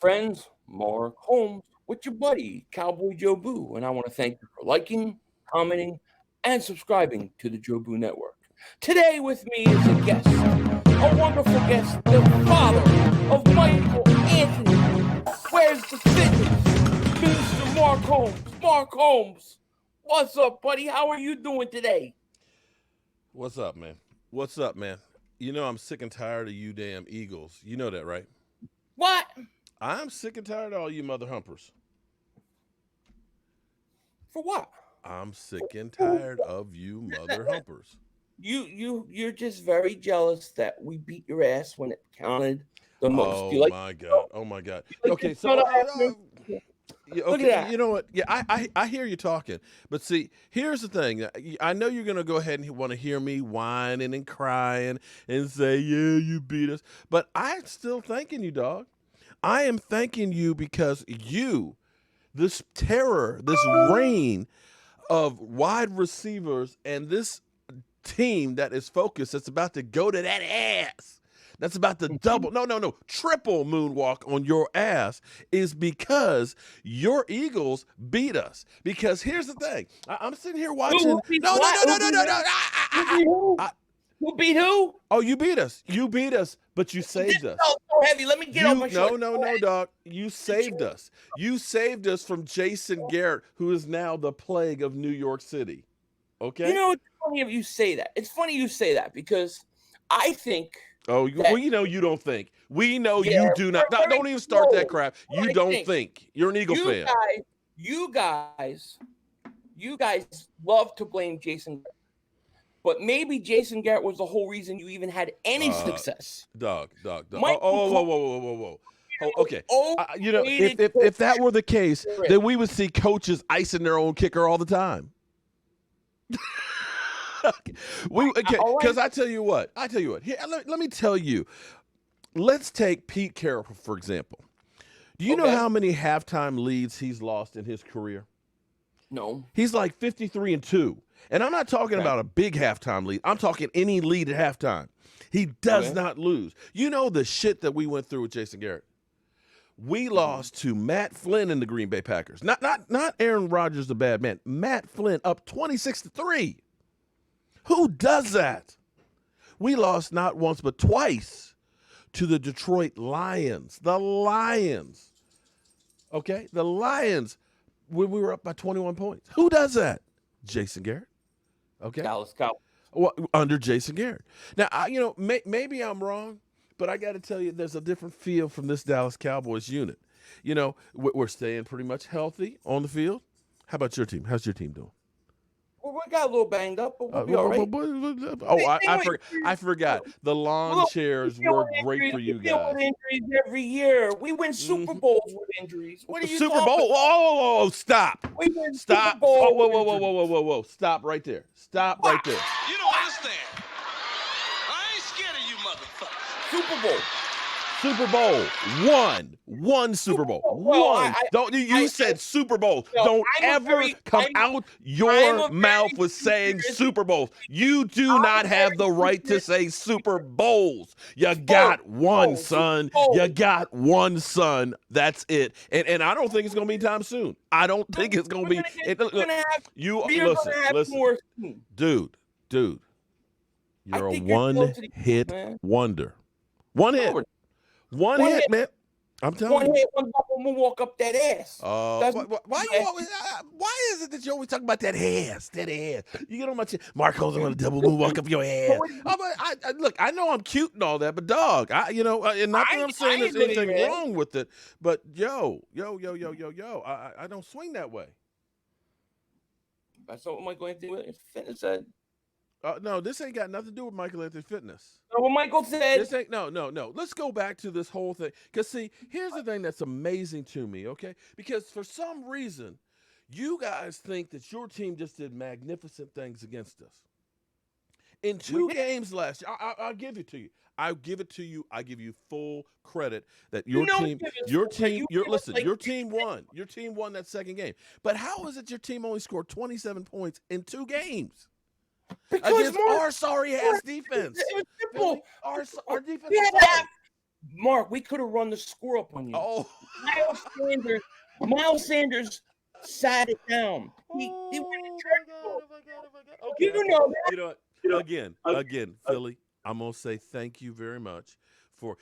friends, Mark Holmes, with your buddy, Cowboy Jobu, and I want to thank you for liking, commenting, and subscribing to the Jobu Network. Today with me is a guest, a wonderful guest, the father of Michael Anthony. Where's the fitness? Mr. Mark Holmes. Mark Holmes, what's up, buddy? How are you doing today? What's up, man? What's up, man? You know I'm sick and tired of you damn Eagles. You know that, right? What? I'm sick and tired of all you mother humpers. For what? I'm sick and tired of you mother humpers. You're just very jealous that we beat your ass when it counted the most. Oh my god! Oh my god! Okay, so Look at that. you know what? Yeah, I hear you talking, but see, here's the thing. I know you're gonna go ahead and want to hear me whining and crying and say, "Yeah, you beat us," but I'm still thanking you, dog. I am thanking you because you, this terror, this reign of wide receivers, and this team that is focused, that's about to go to that ass. That's about to triple moonwalk on your ass is because your Eagles beat us. Because here's the thing. I'm sitting here watching. Who beat who? Oh, you beat us. You beat us, but you saved us. So heavy. Let me get on my shorts. No, dog. You saved us. You saved us from Jason Garrett, who is now the plague of New York City. Okay? You know, it's funny if you say that. It's funny you say that because I think. Oh, well, you know you don't think. We know you do not. Don't even start that crap. You don't think. You're an Eagle fan. You guys love to blame Jason Garrett. But maybe Jason Garrett was the whole reason you even had any success. Dog. Whoa. Oh, okay. If that were the case, then we would see coaches icing their own kicker all the time. Because I tell you what. Here, let me tell you. Let's take Pete Carroll, for example. Do you know how many halftime leads he's lost in his career? No. He's like 53-2. And I'm not talking about a big halftime lead. I'm talking any lead at halftime. He does not lose. You know the shit that we went through with Jason Garrett. We lost to Matt Flynn and the Green Bay Packers. Not Aaron Rodgers, the bad man. Matt Flynn up 26-3. Who does that? We lost not once but twice to the Detroit Lions. The Lions. Okay? The Lions when we were up by 21 points. Who does that? Jason Garrett. Okay? Dallas Cowboys. Well, under Jason Garrett. Now, maybe I'm wrong, but I got to tell you, there's a different feel from this Dallas Cowboys unit. You know, we're staying pretty much healthy on the field. How about your team? How's your team doing? Well, we got a little banged up, but we'll be all right. I forgot. The lawn chairs work great for you guys. We deal with injuries every year. We win Super Bowls with injuries. What are you Super Bowl? Oh, stop. We win Stop. Super Bowls. Whoa. Stop right there. Stop right there. You don't understand. I ain't scared of you motherfuckers. Super Bowl. One Super Bowl. One. You said Super Bowl. Don't ever come out your mouth with saying Super Bowls. You do not have the right to say Super Bowls. You got one, son. You got one, son. That's it. And I don't think it's going to be anytime soon. I don't think it's going to be. Listen. Dude. You're a one-hit wonder. One hit. One hit, man. I'm telling you. One hit, one walk up that ass. Why is it that you always talk about that ass? That ass. You get on my chin. Mark Holmes on a double moonwalk up your ass. Look, I know I'm cute and all that, but dog, and not that I'm saying there's anything wrong with it, but yo, I don't swing that way. That's what Michael Anthony Fitness said. No, this ain't got nothing to do with Michael Anthony Fitness. No, what Michael said. This ain't no. Let's go back to this whole thing. Because see, here's the thing that's amazing to me, okay? Because for some reason, you guys think that your team just did magnificent things against us. In 2 games last year, I'll give it to you. I give you full credit that your team won. Your team won that second game. But how is it your team only scored 27 points in 2 games? Because against our sorry ass defense. It was simple. Our defense. Mark, we could have run the score up on you. Oh. Miles Sanders sat it down. He went to Oh my God. Okay. You know that. You know what? Again, Philly, I'm going to say thank you very much for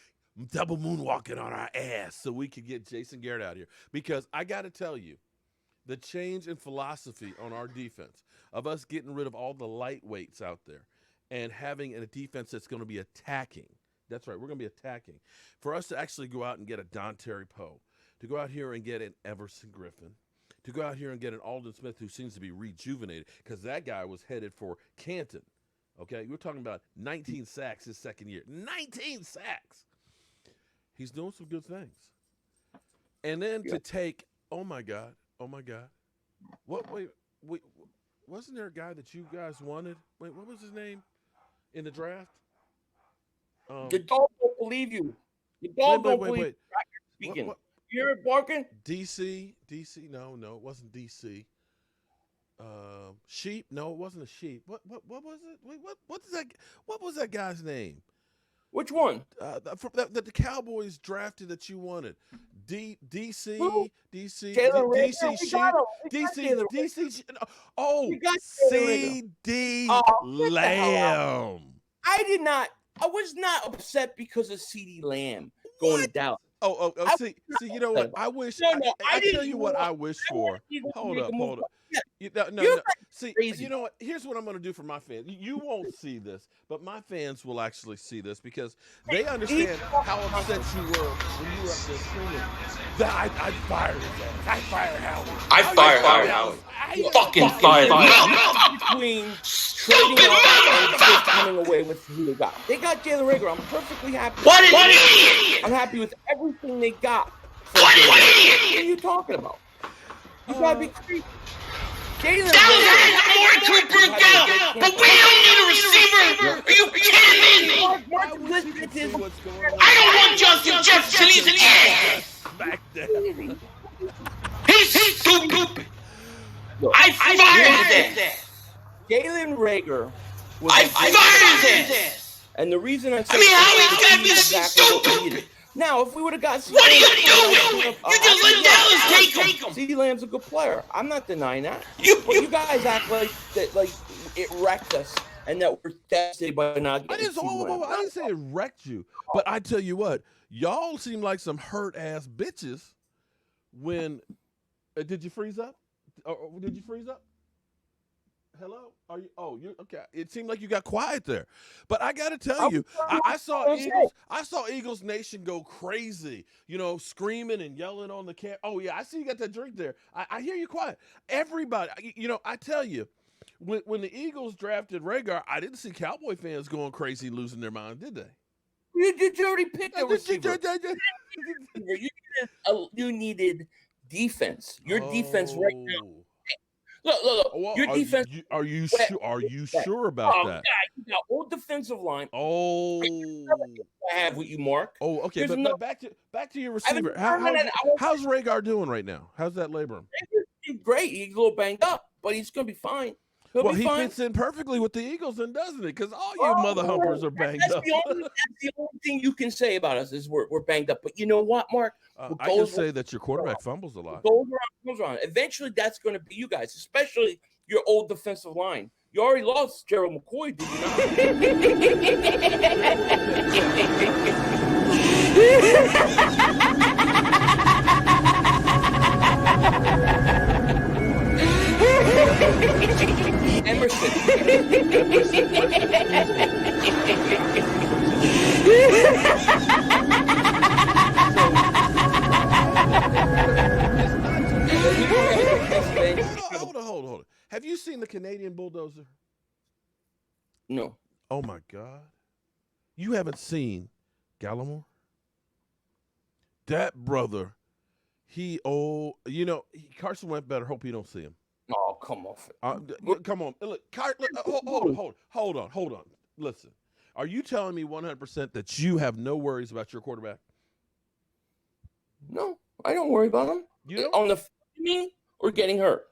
double moonwalking on our ass so we could get Jason Garrett out here. Because I got to tell you, the change in philosophy on our defense of us getting rid of all the lightweights out there and having a defense that's going to be attacking. That's right. We're going to be attacking. For us to actually go out and get a Dontari Poe, to go out here and get an Everson Griffin, to go out here and get an Aldon Smith who seems to be rejuvenated because that guy was headed for Canton. Okay, we're talking about 19 sacks his second year. 19 sacks. He's doing some good things. And then to take, oh my God. Wait, wasn't there a guy that you guys wanted? Wait, what was his name in the draft? The dog don't believe you. The dog don't believe wait. Speaking. What? You hear it barking? DC? No, it wasn't DC. Sheep? No, it wasn't a sheep. What was it? Wait, what was that guy's name? Which one? That the Cowboys drafted that you wanted. DC Who? DC Taylor DC Rager? DC. Oh, CD Lamb. I was not upset because of CD Lamb going to Dallas. See, you know what? I wish. I tell you what I wish for. Hold up. No. See, you know what? Here's what I'm going to do for my fans. You won't see this, but my fans will actually see this because they understand how upset you were when you were up there screaming that I fired his ass. I fired Howard. I fired Howard. Fucking fired him. Between trading up and just coming away with who they got. They got Jalen Rager. I'm perfectly happy. What an idiot! I'm happy with everything they got. What an What idiot! are you talking about? You gotta be crazy. Jalen Dallas has more to improve now, but we don't need a receiver. Are you kidding me? Mark, listen to his. I don't want Justin Jefferson. He's an idiot. Smackdown. He's stupid. I fired his ass. Jalen Rager was I fired his ass. and the reason I say how he's is exactly what we stupid. needed. Now, if we would have got What are you doing? You just let Dallas take him. CeeDee Lamb's a good player. I'm not denying that. But You you guys act like that, like it wrecked us, and that we're devastated by not I getting CeeDee Lamb. I didn't say it wrecked you, but I tell you what, y'all seem like some hurt ass bitches. When did you freeze up? Did you freeze up? Hello? Are you? Oh, you okay? It seemed like you got quiet there, but I got to tell you, I saw Eagles. I saw Eagles Nation go crazy. You know, screaming and yelling on the camp. Oh yeah, I see you got that drink there. I hear you quiet. Everybody, you know, I tell you, when the Eagles drafted Rager, I didn't see Cowboy fans going crazy, losing their mind, did they? You already picked a receiver. You needed defense. Your defense right now. Look. Well, Your defense. Are you sure about that? God, you got old defensive line. Oh, I have with you, Mark. Oh, okay. There's But back to your receiver. How's Rager doing right now? How's that labrum? He's great. He's a little banged up, but he's gonna be fine. He fits in perfectly with the Eagles, then, doesn't it? Because all you mother humpers are banged up. That's the only thing you can say about us is we're banged up. But you know what, Mark? I can say that your quarterback fumbles a lot. Goes around. Eventually, that's going to be you guys, especially your old defensive line. You already lost Gerald McCoy, did you not? Emerson. Hold on. Have you seen the Canadian bulldozer? No. Oh my God. You haven't seen Gallimore? That brother, Carson Wentz better hope he don't see him. Oh, come off it. Come on. Look, hold on. Listen, are you telling me 100% that you have no worries about your quarterback? No, I don't worry about him. You don't? On the me or getting hurt?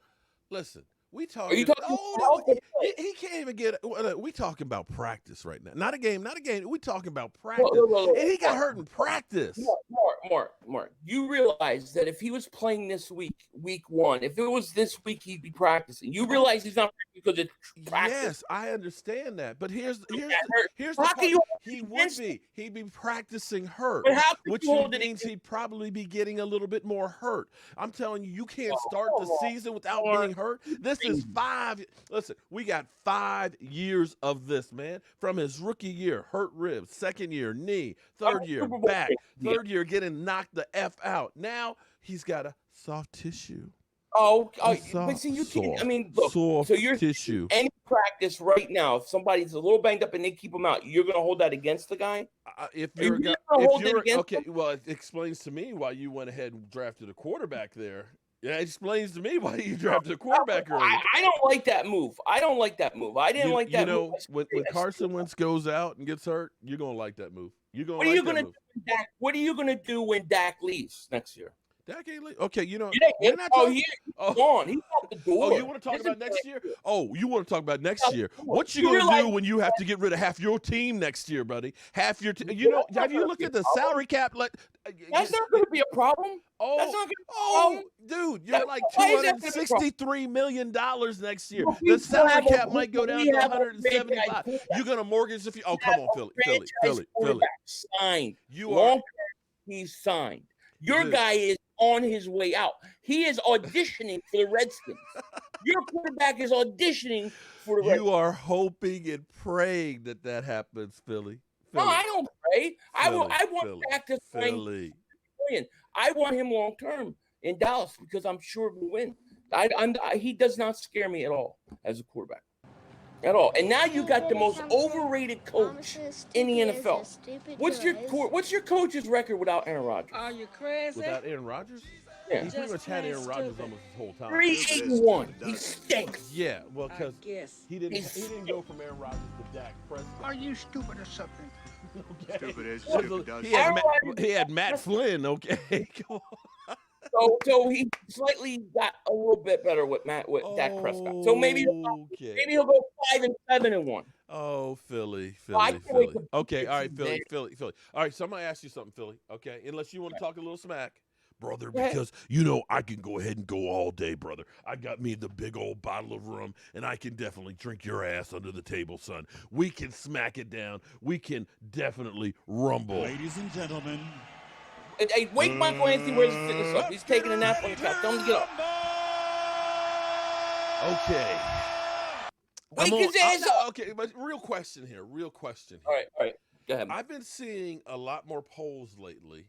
Listen, We Are talking. you talking Oh, about he can't even get. We talking about practice right now. Not a game. Not a game. We talking about Look, practice, look, look, look, and he got Mark, hurt in practice. Mark. You realize that if he was playing this week 1, if it was this week, he'd be practicing. You realize he's not because it's practice. Yes, I understand that. But here's the How part. can you He would against be. He'd be practicing hurt, But how could which you hold it means he'd probably be getting a little bit more hurt. I'm telling you, you can't Oh, start the come on, season without Mark. being hurt. This is 5. Listen, we got 5 years of this, man. From his rookie year, hurt ribs. Second year, knee. Third year, Super Bowl back. champion. Third year, getting knocked the F out. Now he's got a soft tissue. But see, you can't. I mean, look. Soft So you're tissue. any practice right now. If somebody's a little banged up and they keep him out, you're going to hold that against the guy. If Are you you're a really guy, gonna if hold it you're against okay, well, it explains to me why you went ahead and drafted a quarterback there. Yeah, it explains to me why you drafted a quarterback early. I don't like that move. I didn't like that move. When Carson Wentz goes out and gets hurt, you're gonna like that move. You're gonna What are like you that going to move. do when Dak? What are you going to do when Dak leaves next year? Dak ain't okay. He's we're not talking. he's gone. He's out the door. Oh, you want to talk about next year? Oh, you want to talk about next year? What you You gonna realize- do when you have to get rid of half your team next year, buddy? Half your team. You know, have you looked at the salary cap? That's not going to be a problem. That's not going to be a problem. Dude, you're like why is that gonna be a problem? $263 million next year. Well, The we salary have a- cap might go down we to have a 175. franchise You're gonna mortgage the Oh, come on, Philly. Signed. You Long are. term, he's signed. Your Dude. guy is on his way out. He is auditioning for the Redskins. Your quarterback is auditioning for the Redskins. You are hoping and praying that happens, Philly. No, I don't pray. I want Philly, Dak to sign. Philly. I want him long term in Dallas because I'm sure we'll win. He does not scare me at all as a quarterback. At all. And now you got the most overrated coach in the NFL. What's your coach's record without Aaron Rodgers? Are you crazy? Without Aaron Rodgers? Yeah. He pretty much had Aaron Rodgers almost his whole time. 381. He stinks. Yeah, well, because guess. he didn't go from Aaron Rodgers to Dak Prescott. Are you stupid or something? Okay. Stupid as stupid does. He had Matt Flynn. Okay, come on. So he slightly got a little bit better with Dak Prescott. So maybe he'll go 5-7-1. Oh, Philly. I can't wait to Okay, all right, get Philly. All right, so I'm gonna ask you something, Philly. Okay, unless you want to talk a little smack, brother, Go ahead. because I can go ahead and go all day, brother. I got me the big old bottle of rum, and I can definitely drink your ass under the table, son. We can smack it down. We can definitely rumble. Ladies and gentlemen. Hey, wake Michael Anthony where's his fitness up. He's taking a nap on the couch. Tell him to get up. Okay. Wake his ass up. Okay, but real question here. All right. Go ahead. I've been seeing a lot more polls lately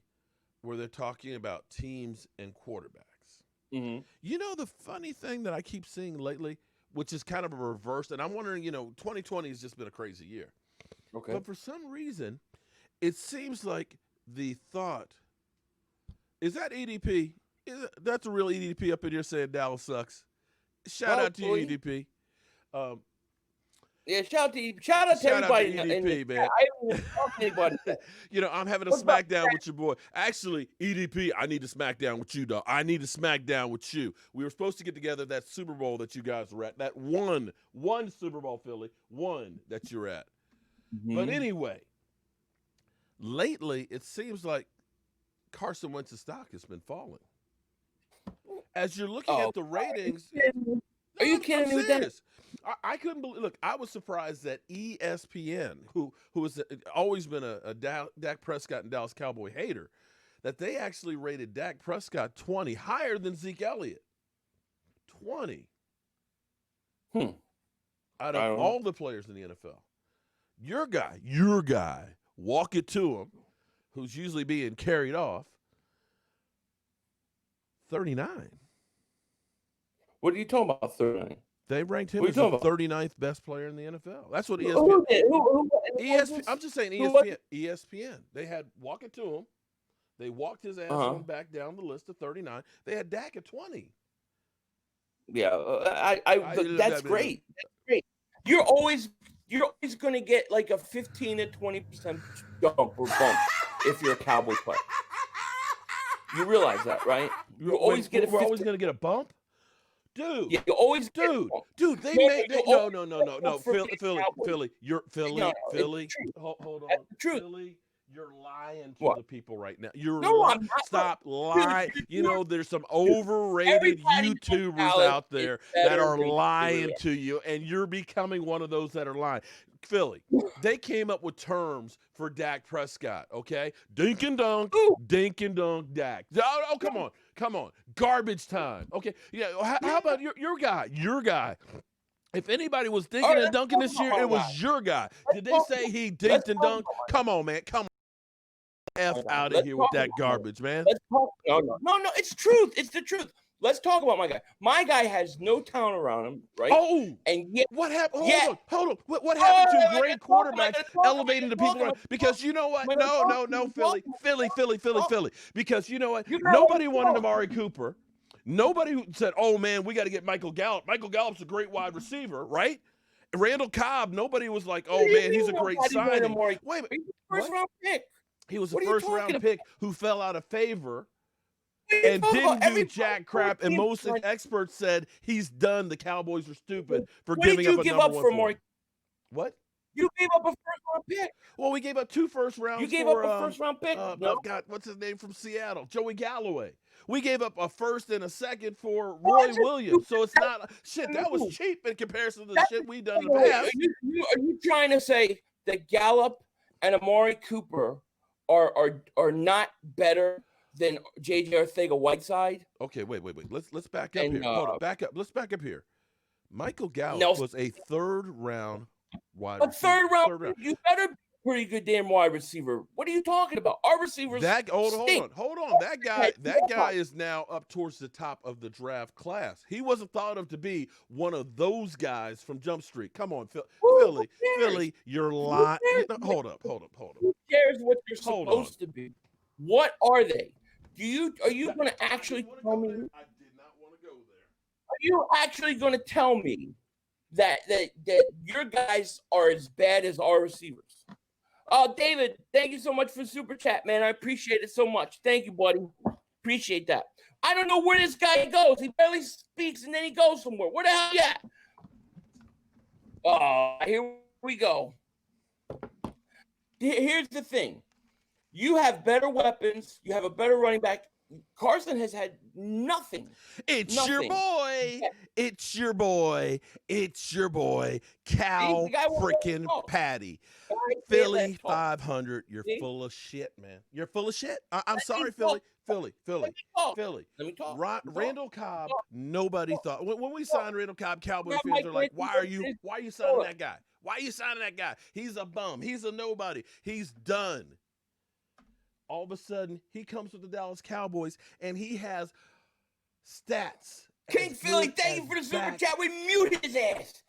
where they're talking about teams and quarterbacks. Mm-hmm. You know, the funny thing that I keep seeing lately, which is kind of a reverse, and I'm wondering, 2020 has just been a crazy year. Okay. But for some reason, it seems like the thought, is that EDP? That's a real EDP up in here saying Dallas sucks. Shout out to you, EDP. Yeah, shout out to everybody. EDP, man. I don't even talk to anybody. I'm having a smackdown with your boy. Actually, EDP, I need to smack down with you, dog. I need to smack down with you. We were supposed to get together that Super Bowl that you guys were at. That one Super Bowl, Philly, one that you're at. Mm-hmm. But anyway, lately it seems like Carson Wentz's stock has been falling. As you're looking at the ratings. Are you kidding me with that? I couldn't believe. Look, I was surprised that ESPN, who has always been a Dak Prescott and Dallas Cowboy hater, that they actually rated Dak Prescott 20, higher than Zeke Elliott. 20. Out of all the players in the NFL. Your guy, walk it to him, who's usually being carried off, 39. What are you talking about, 39? They ranked him as the 39th best player in the NFL. That's what ESPN. Who ESPN. I'm just saying ESPN. ESPN. They had walk it to him. They walked his ass on back down the list to 39. They had Dak at 20. Yeah, that's great. That's great. You're always going to get like a 15 to 20% jump or bump if you're a Cowboy player. You realize that, right? We're always going to get a bump. Dude, Yeah, you always dude, they No, made you no, always no, no, no, no. for Philly, big Philly, Cowboys. Philly, you're Philly, No, it's Philly. the truth. Hold That's on, the truth. Philly. You're lying to What? the people right now. You're No, I'm not. Stop lying. Dude, You know, there's some overrated everybody knows YouTubers Dallas out is there better that are than lying Philly. to you, and you're becoming one of those that are lying. Philly, they came up with terms for Dak Prescott, okay? Dink and dunk, Dak. Oh, come on. Garbage time, okay? Yeah, how about your guy? If anybody was All dinking right, and dunking let's this talk year, about it my was guy. your guy. Did they talk say he let's dinked and talk dunked? about my Come on, man. Come on. F guy. out of Let's here with talk that about garbage, man. Let's talk. No. It's truth. It's the truth. Let's talk about my guy. My guy has no talent around him, right? Oh, And yet, what happened? Yeah. Hold on. What happened to great quarterbacks Am I gonna elevating the talk? people around? Because you know what? No, Philly. Because you know what? You gotta Nobody let me wanted talk. Amari Cooper. Nobody said, "Oh man, we got to get Michael Gallup." Michael Gallup's a great wide receiver, right? Randall Cobb. Nobody was like, What "Oh do you man, he's a mean great nobody wanted signing." Amari? Wait a minute. He's a first What? round pick. He was a What are you first talking round about? pick who fell out of favor What are you and talking didn't about? do Everybody jack crap. And team most trying- experts said he's done. The Cowboys are stupid for What did giving you up a give number up one for for Amari? him. What? You gave up a first round pick. Well, we gave up 2 first rounds. You gave for, up a first round pick. No. God, what's his name from Seattle? Joey Galloway. We gave up a first and a second for Well, Roy that's a Williams. So it's not shit. That was move. cheap in comparison to the That's shit we done in the Wait, past. Are you trying to say that Gallup and Amari Cooper are not better than JJ Arcega-Whiteside? Okay, wait. Let's back up And, here. Hold on, back up. Let's back up here. Michael Gallup Nelson. was a third round wide A receiver. third round. You better be a pretty good damn wide receiver. What are you talking about? Our receivers. Hold stink. on. That guy is now up towards the top of the draft class. He wasn't thought of to be one of those guys from Jump Street. Come on, Philly, you're lying. Hold up. Who cares what you're supposed to be? What are they? Are you going to actually tell me? I did not want to go there. Are you actually going to tell me that your guys are as bad as our receivers? Oh, David, thank you so much for super chat, man. I appreciate it so much. Thank you, buddy. Appreciate that. I don't know where this guy goes. He barely speaks, and then he goes somewhere. Where the hell you at? Oh, here we go. Here's the thing. You have better weapons. You have a better running back. Carson has had nothing. It's Nothing. your boy. Yeah. It's your boy. Cal See, the guy won't let freaking us talk. Patty. Right, Philly.500. You're See? full of shit, man. You're full of shit. I'm Let sorry, me Philly. talk. Philly. Let me talk. Randall Cobb. Nobody thought when we signed Randall Cobb, Cowboy Grab fans my are like, great- why are you signing that guy? Why are you signing that guy? He's a bum. He's a nobody. He's done. All of a sudden, he comes with the Dallas Cowboys, and he has stats. King Philly, thank you for the super chat. We muted his ass.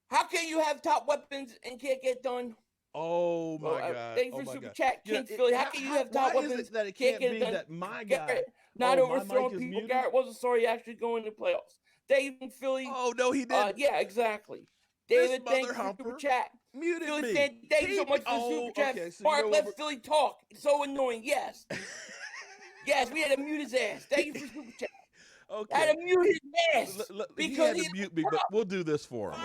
How can you have top weapons and can't get done? Oh my God! Thank you for the super chat, King Philly. How can you have top why is weapons it that it can't can't get be it done? that my guy? Garrett, not Oh, my overthrowing mic is people. muted? Garrett wasn't sorry actually going to playoffs. David Philly. Oh no, he didn't. Yeah, exactly. This David, thank you for mother the super humper chat. muted Philly me. fan, thank you so much for the super chat. Okay, so Mark, you know let what? Philly talk. It's so annoying. Yes. Yes, we had to mute his ass. Thank you for the super chat. Okay. I had to mute his ass. He had to mute me, but we'll do this for him.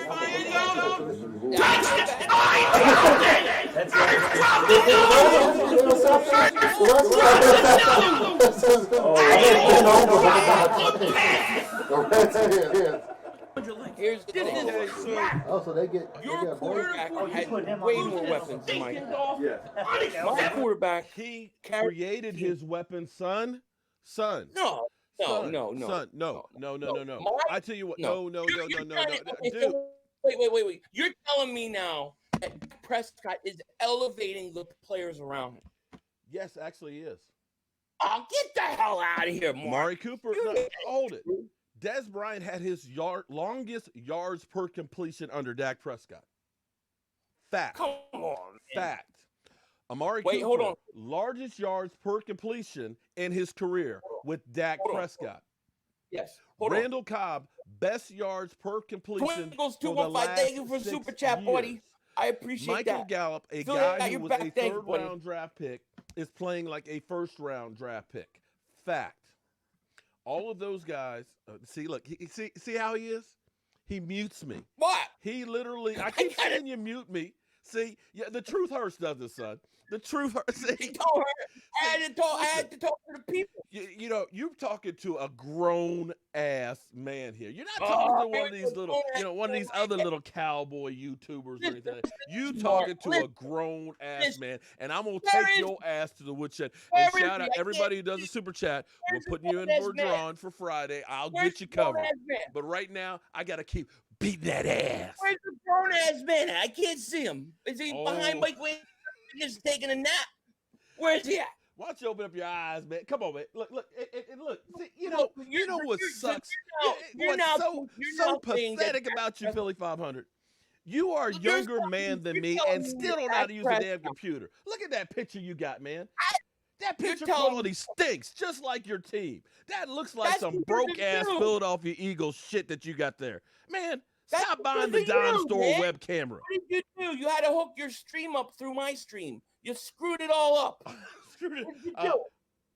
Here's the thing. Oh, so they get Your quarterback had put him on way the more list. weapons than my My quarterback, He created his weapon, son. no. I tell you what, No. no. Okay, Dude, so wait. You're telling me now that Prescott is elevating the players around him. yes, actually he is. Oh, get the hell out of here, Mark. Amari Cooper, no, hold it. Des Bryant had his longest yards per completion under Dak Prescott. Fact. Come on, man. Fact. Amari Wait, Cooper, hold on. largest yards per completion in his career with Dak Hold on. Prescott. Yes. Hold on. Randall Cobb, best yards per completion Twinkles for the 215. last Thank you for 6 super chat, buddy. years. I appreciate Michael that. Gallup, a Philly, guy got who your was back. a Thank you, third buddy. round draft pick, is playing like a first round draft pick. Fact. All of those guys. See, look, see how he is. He mutes me. What? He literally. I keep seeing you mute me. See, yeah, the truth hurts, doesn't it, son? The truth hurts. See, He told her I had to talk to the people. You know, you're talking to a grown ass man here. You're not talking to one of these little, one of these other little cowboy YouTubers or anything. You talking to a grown ass man, and I'm gonna take your ass to the woodshed. And shout out everybody who does a super chat. We're putting you in for a drawing for Friday. I'll get you covered. But right now, I gotta keep beating that ass. Where's the grown ass man? I can't see him. Is he behind Mike Wayne? Just taking a nap. Where's he at? Why don't you open up your eyes, man? Come on, man. Look. See, you know what sucks? What's so pathetic about you, Philly.500? You are a younger man than me and still don't know how to use a damn computer. Look at that picture you got, man. That picture quality stinks, just like your team. That looks like some broke-ass Philadelphia Eagles shit that you got there. Man, stop buying the dime store web camera. What did you do? You had to hook your stream up through my stream. You screwed it all up.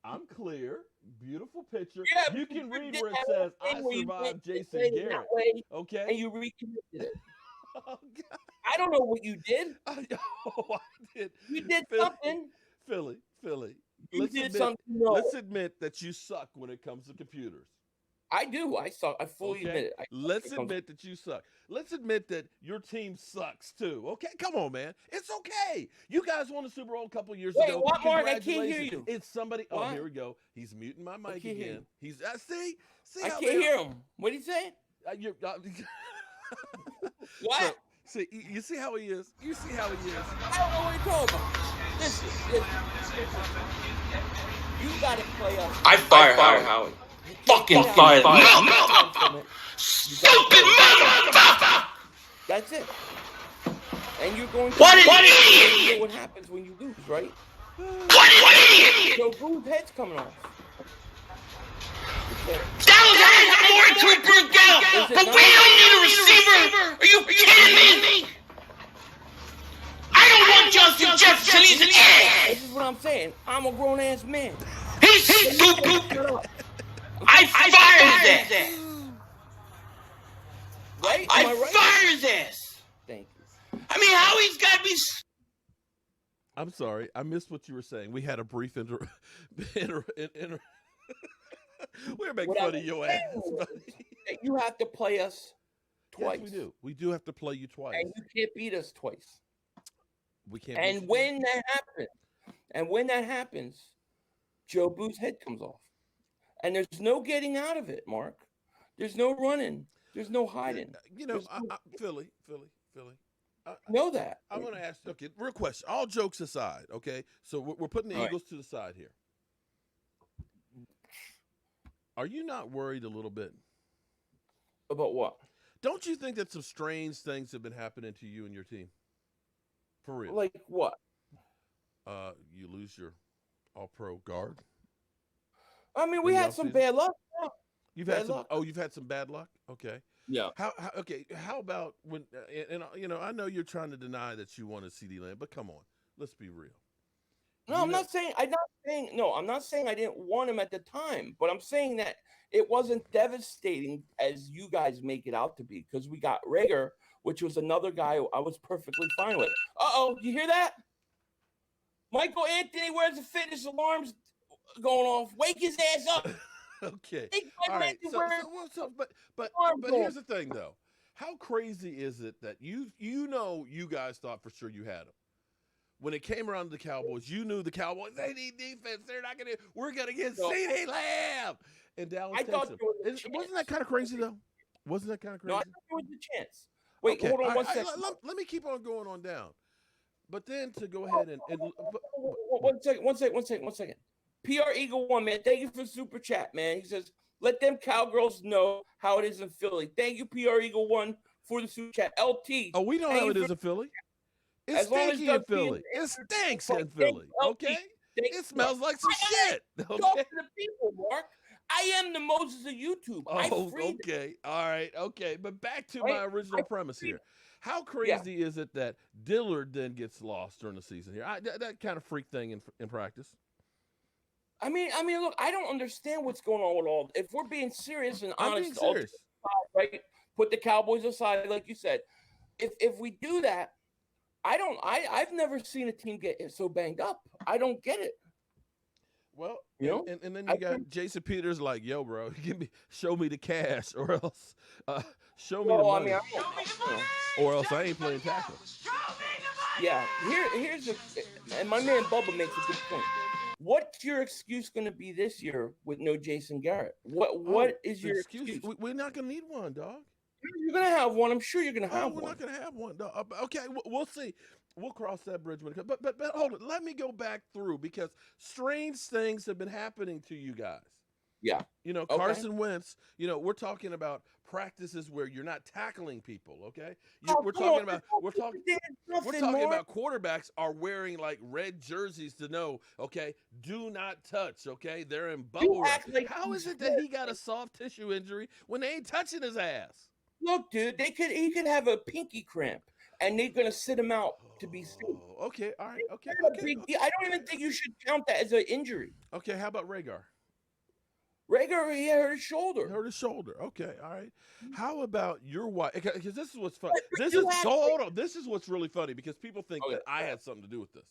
I'm clear. Beautiful picture. Yeah, you can read where it says, I survived Jason Garrett. Okay? And you reconnected it. Oh, God. I don't know what you did. I did. You did something. Philly. Let's admit that you suck when it comes to computers. I do. I suck. I fully admit it. Let's admit that you suck. Let's admit that your team sucks too. Okay, come on, man. It's okay. You guys won the Super Bowl a couple years ago. What, Mark? I can't hear you. It's somebody. What? Oh, here we go. He's muting my mic again. He's see. I can't hear him. What did he say? What? So, see, you see how he is. You see how he is. I don't know what you're talking about. Listen. You got to play us. I fire Howard. Fucking fire. Stupid motherfucker! That's it. And you're going to what an idiot! What happens when you lose, right? What an idiot! Jobu's head's coming off. That was more to broke out, but we don't need a receiver. Are you kidding me? I don't want Justin Jefferson. He's an ass. This is what I'm saying. I'm a grown ass man. He's stupid. I fire his ass. Right? I fire his ass. Thank you. I mean, how he's got to be. I'm sorry. I missed what you were saying. We had a brief we were making fun of your ass. You have to play us twice. Yes, we do. We do have to play you twice. And you can't beat us twice. We can't. And when that happens, Jobu's head comes off. And there's no getting out of it, Mark. There's no running. There's no hiding. Philly. Know that. I'm going to ask, okay, real question. All jokes aside, okay? So we're putting the Eagles to the side here. Are you not worried a little bit? About what? Don't you think that some strange things have been happening to you and your team? For real. Like what? You lose your all-pro guard. I mean, we had some bad luck. You've had some bad luck? Okay. Yeah. How about when I know you're trying to deny that you wanted CD Lamb, but come on. Let's be real. No, I'm not saying I didn't want him at the time, but I'm saying that it wasn't devastating as you guys make it out to be, because we got Rager, which was another guy I was perfectly fine with. You hear that? Michael Anthony, where's the fitness alarms going off? Wake his ass up. Okay. All right. But here's the thing though. How crazy is it that you guys thought for sure you had him? When it came around to the Cowboys, you knew the Cowboys, they need defense. We're gonna get CD Lamb. And Dallas takes him. Wasn't that kind of crazy though? Wasn't that kind of crazy? No, I thought there was a chance. Wait, hold on one second. Let me keep on going on down. But then to go ahead and one second. PR Eagle 1, man. Thank you for the super chat, man. He says, let them cowgirls know how it is in Philly. Thank you, PR Eagle 1, for the super chat. LT. Oh, we know how it is in Philly. It's stinky in Philly. It stinks in Philly. Okay? It smells like some shit. Okay? Talk to the people, Mark. I am the Moses of YouTube. Oh, okay. All right. Okay. But back to my original premise here. How crazy is it that Dillard then gets lost during the season here? That kind of freak thing in practice. I mean, look, I don't understand what's going on with all. If we're being serious and I'm being honest, all serious. right? Put the Cowboys aside, like you said. If we do that, I've never seen a team get so banged up. I don't get it. Well, You know? and then I you got Jason Peters like, yo, bro, show me the cash, or else show me the Well, I money, mean, I don't, or else I ain't playing tackle. yeah. Here's and my man Bubba makes a good point. What's your excuse going to be this year with no Jason Garrett? What is The your excuse? We're not gonna need one, dog. You're going to have one. I'm sure you're going to have We're one. not gonna have one, dog. Okay, we'll see. We'll cross that bridge when it comes. But hold it. Let me go back through because strange things have been happening to you guys. Yeah. You know, Okay. Carson Wentz, you know, we're talking about practices where you're not tackling people, okay? We're come talking on, about we're talking about quarterbacks are wearing like red jerseys to know, okay, do not touch, okay? They're in bubble wrap. act like How is it that he got a soft tissue injury when they ain't touching his ass? Look, dude, he could have a pinky cramp, and they're gonna sit him out to be safe. Okay, all right, okay. I don't even think you should count that as an injury. Okay, how about Rhaegar? Rhaegar, he hurt his He shoulder. hurt his shoulder. Okay, all right. How about your wife? Because this is what's funny. But you have- Hold on. This is what's really funny because people think Okay. that I had something to do with this.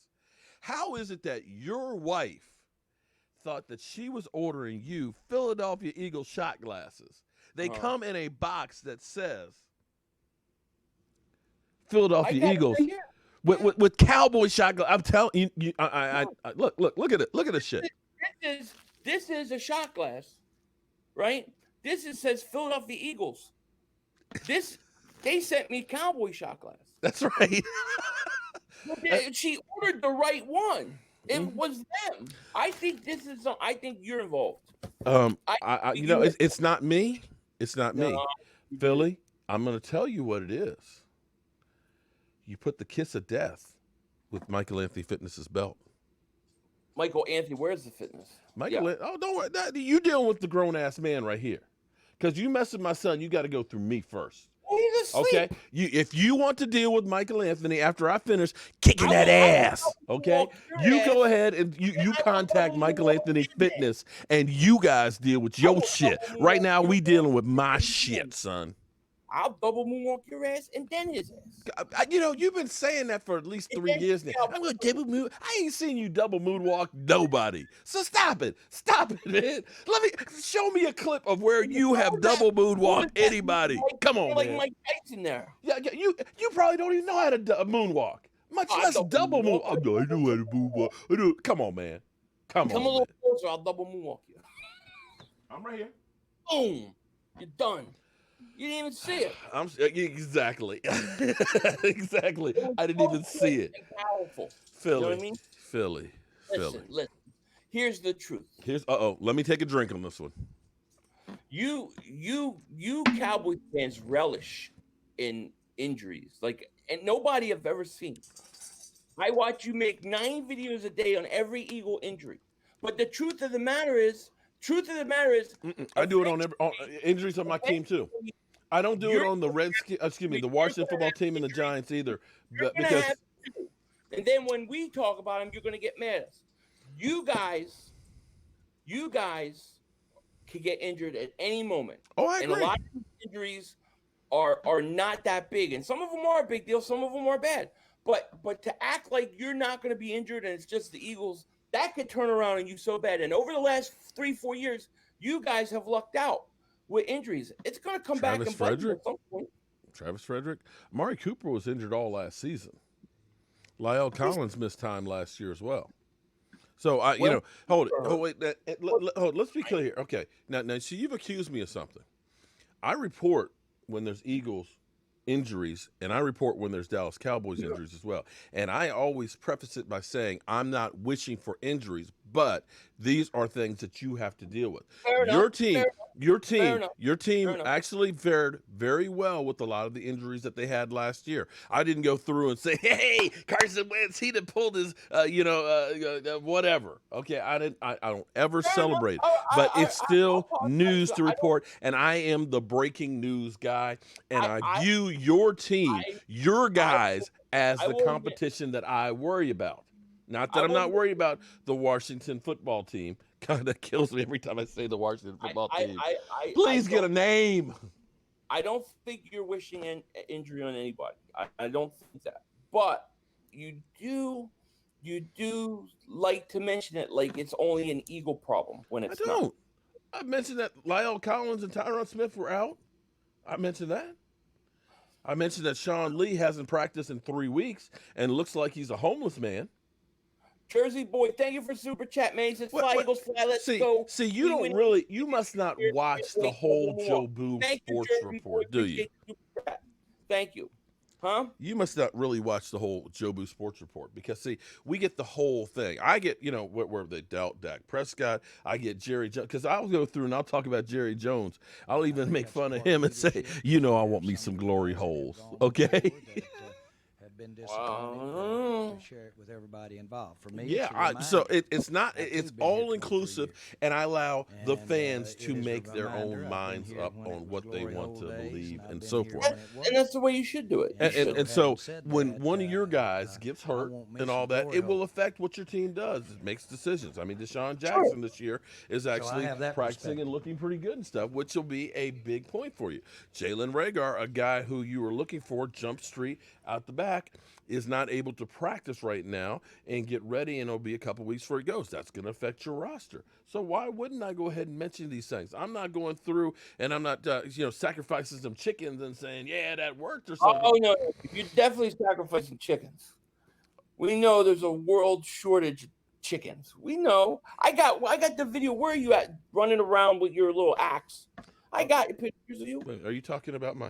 How is it that your wife thought that she was ordering you Philadelphia Eagles shot glasses? They come in a box that says Philadelphia Eagles with cowboy shot glasses. I'm telling you, look at it. Look at this shit. This is a shot glass, right? Says Philadelphia Eagles. They sent me cowboy shot glass. That's right. She ordered the right one. It was them. I think I think you're involved. It's not me. It's not me. Philly, I'm going to tell you what it is. You put the kiss of death with Michael Anthony Fitness's belt. Michael Anthony, where's the fitness? Don't worry. You dealing with the grown ass man right here. Because you mess with my son, you got to go through me first. Oh, he's asleep. Okay, if you want to deal with Michael Anthony after I finish kicking that ass, okay, you go ahead and you contact Michael Anthony Fitness and you guys deal with your shit. Right now, we dealing with my shit, son. I'll double moonwalk your ass and then his ass. You've been saying that for at least 3 years now. I'm gonna double moon. I ain't seen you double moonwalk nobody. So stop it, man. Show me a clip of where you have double moonwalked anybody. Come on, like man. Mike Tyson there. Yeah, you probably don't even know how to moonwalk, much less double moonwalk. I know how to moonwalk. Come on, man. Come on. Come a little closer. I'll double moonwalk you. I'm right here. Boom. You're done. You didn't even see it. Exactly. Exactly. I didn't even see it. Powerful. Philly. You know what I mean? Philly. Listen. Here's the truth. Let me take a drink on this one. You Cowboy fans relish in injuries, and nobody I've ever seen. I watch you make 9 videos a day on every Eagle injury. But the truth of the matter is, I do it on injuries on my team too. I don't do it on the the Washington football team and the Giants either. And then when we talk about them, you're going to get mad at us. You guys can get injured at any moment. Oh, I agree. And a lot of these injuries are not that big, and some of them are a big deal. Some of them are bad. But to act like you're not going to be injured and it's just the Eagles, that could turn around on you so bad. And over the last 3-4 years, you guys have lucked out with injuries. It's going to come back and bite you at some point. Travis Frederick. Amari Cooper was injured all last season. Lyle Collins missed time last year as well. So hold it. Let's be clear here. Okay. Now, see, you've accused me of something. I report when there's Eagles injuries, and I report when there's Dallas Cowboys injuries as well. And I always preface it by saying I'm not wishing for injuries, but these are things that you have to deal with. Your team actually fared very well with a lot of the injuries that they had last year. I didn't go through and say, "Hey, Carson Wentz, he done pulled his, whatever." Okay, I don't ever celebrate, but it's still news to report, and I am the breaking news guy, and I view your team, your guys, as the competition that I worry about. Not that I'm not worried about the Washington football team, God, that kills me every time I say the Washington football team. Please I get a name. I don't think you're wishing an injury on anybody. I don't think that. But you do like to mention it like it's only an Eagle problem when it's I not. don't. I mentioned that Lyle Collins and Tyron Smith were out. I mentioned that. I mentioned that Sean Lee hasn't practiced in 3 weeks and looks like he's a homeless man. Jersey boy, thank you for super chat, man. He says, "Fly Eagles, fly, let's go." See, you must not watch the whole Jobu Sports Report, do you? Thank you. Huh? You must not really watch the whole Jobu Sports Report because, see, we get the whole thing. I get, where they dealt Dak Prescott. I get Jerry Jones because I'll go through and I'll talk about Jerry Jones. I'll even make fun of him and say, I want me some glory holes, okay? Been disappointed to share it with everybody involved. For me, it's all inclusive, and I allow the fans to make their own minds up on what they want to believe and so forth. And that's the way you should do it. And so when one of your guys gets hurt and all that, it will affect what your team does. It makes decisions. I mean, Deshaun Jackson this year is actually practicing and looking pretty good and stuff, which will be a big point for you. Jalen Reagor, a guy who you were looking for, jump street out the back, is not able to practice right now and get ready, and it'll be a couple weeks before he goes. That's going to affect your roster. So why wouldn't I go ahead and mention these things? I'm not going through and I'm not, sacrificing some chickens and saying, yeah, that worked or something. Oh, no, you're definitely sacrificing chickens. We know there's a world shortage of chickens. We know. I got the video. Where are you at running around with your little axe? I got pictures of you. Wait, are you talking about my?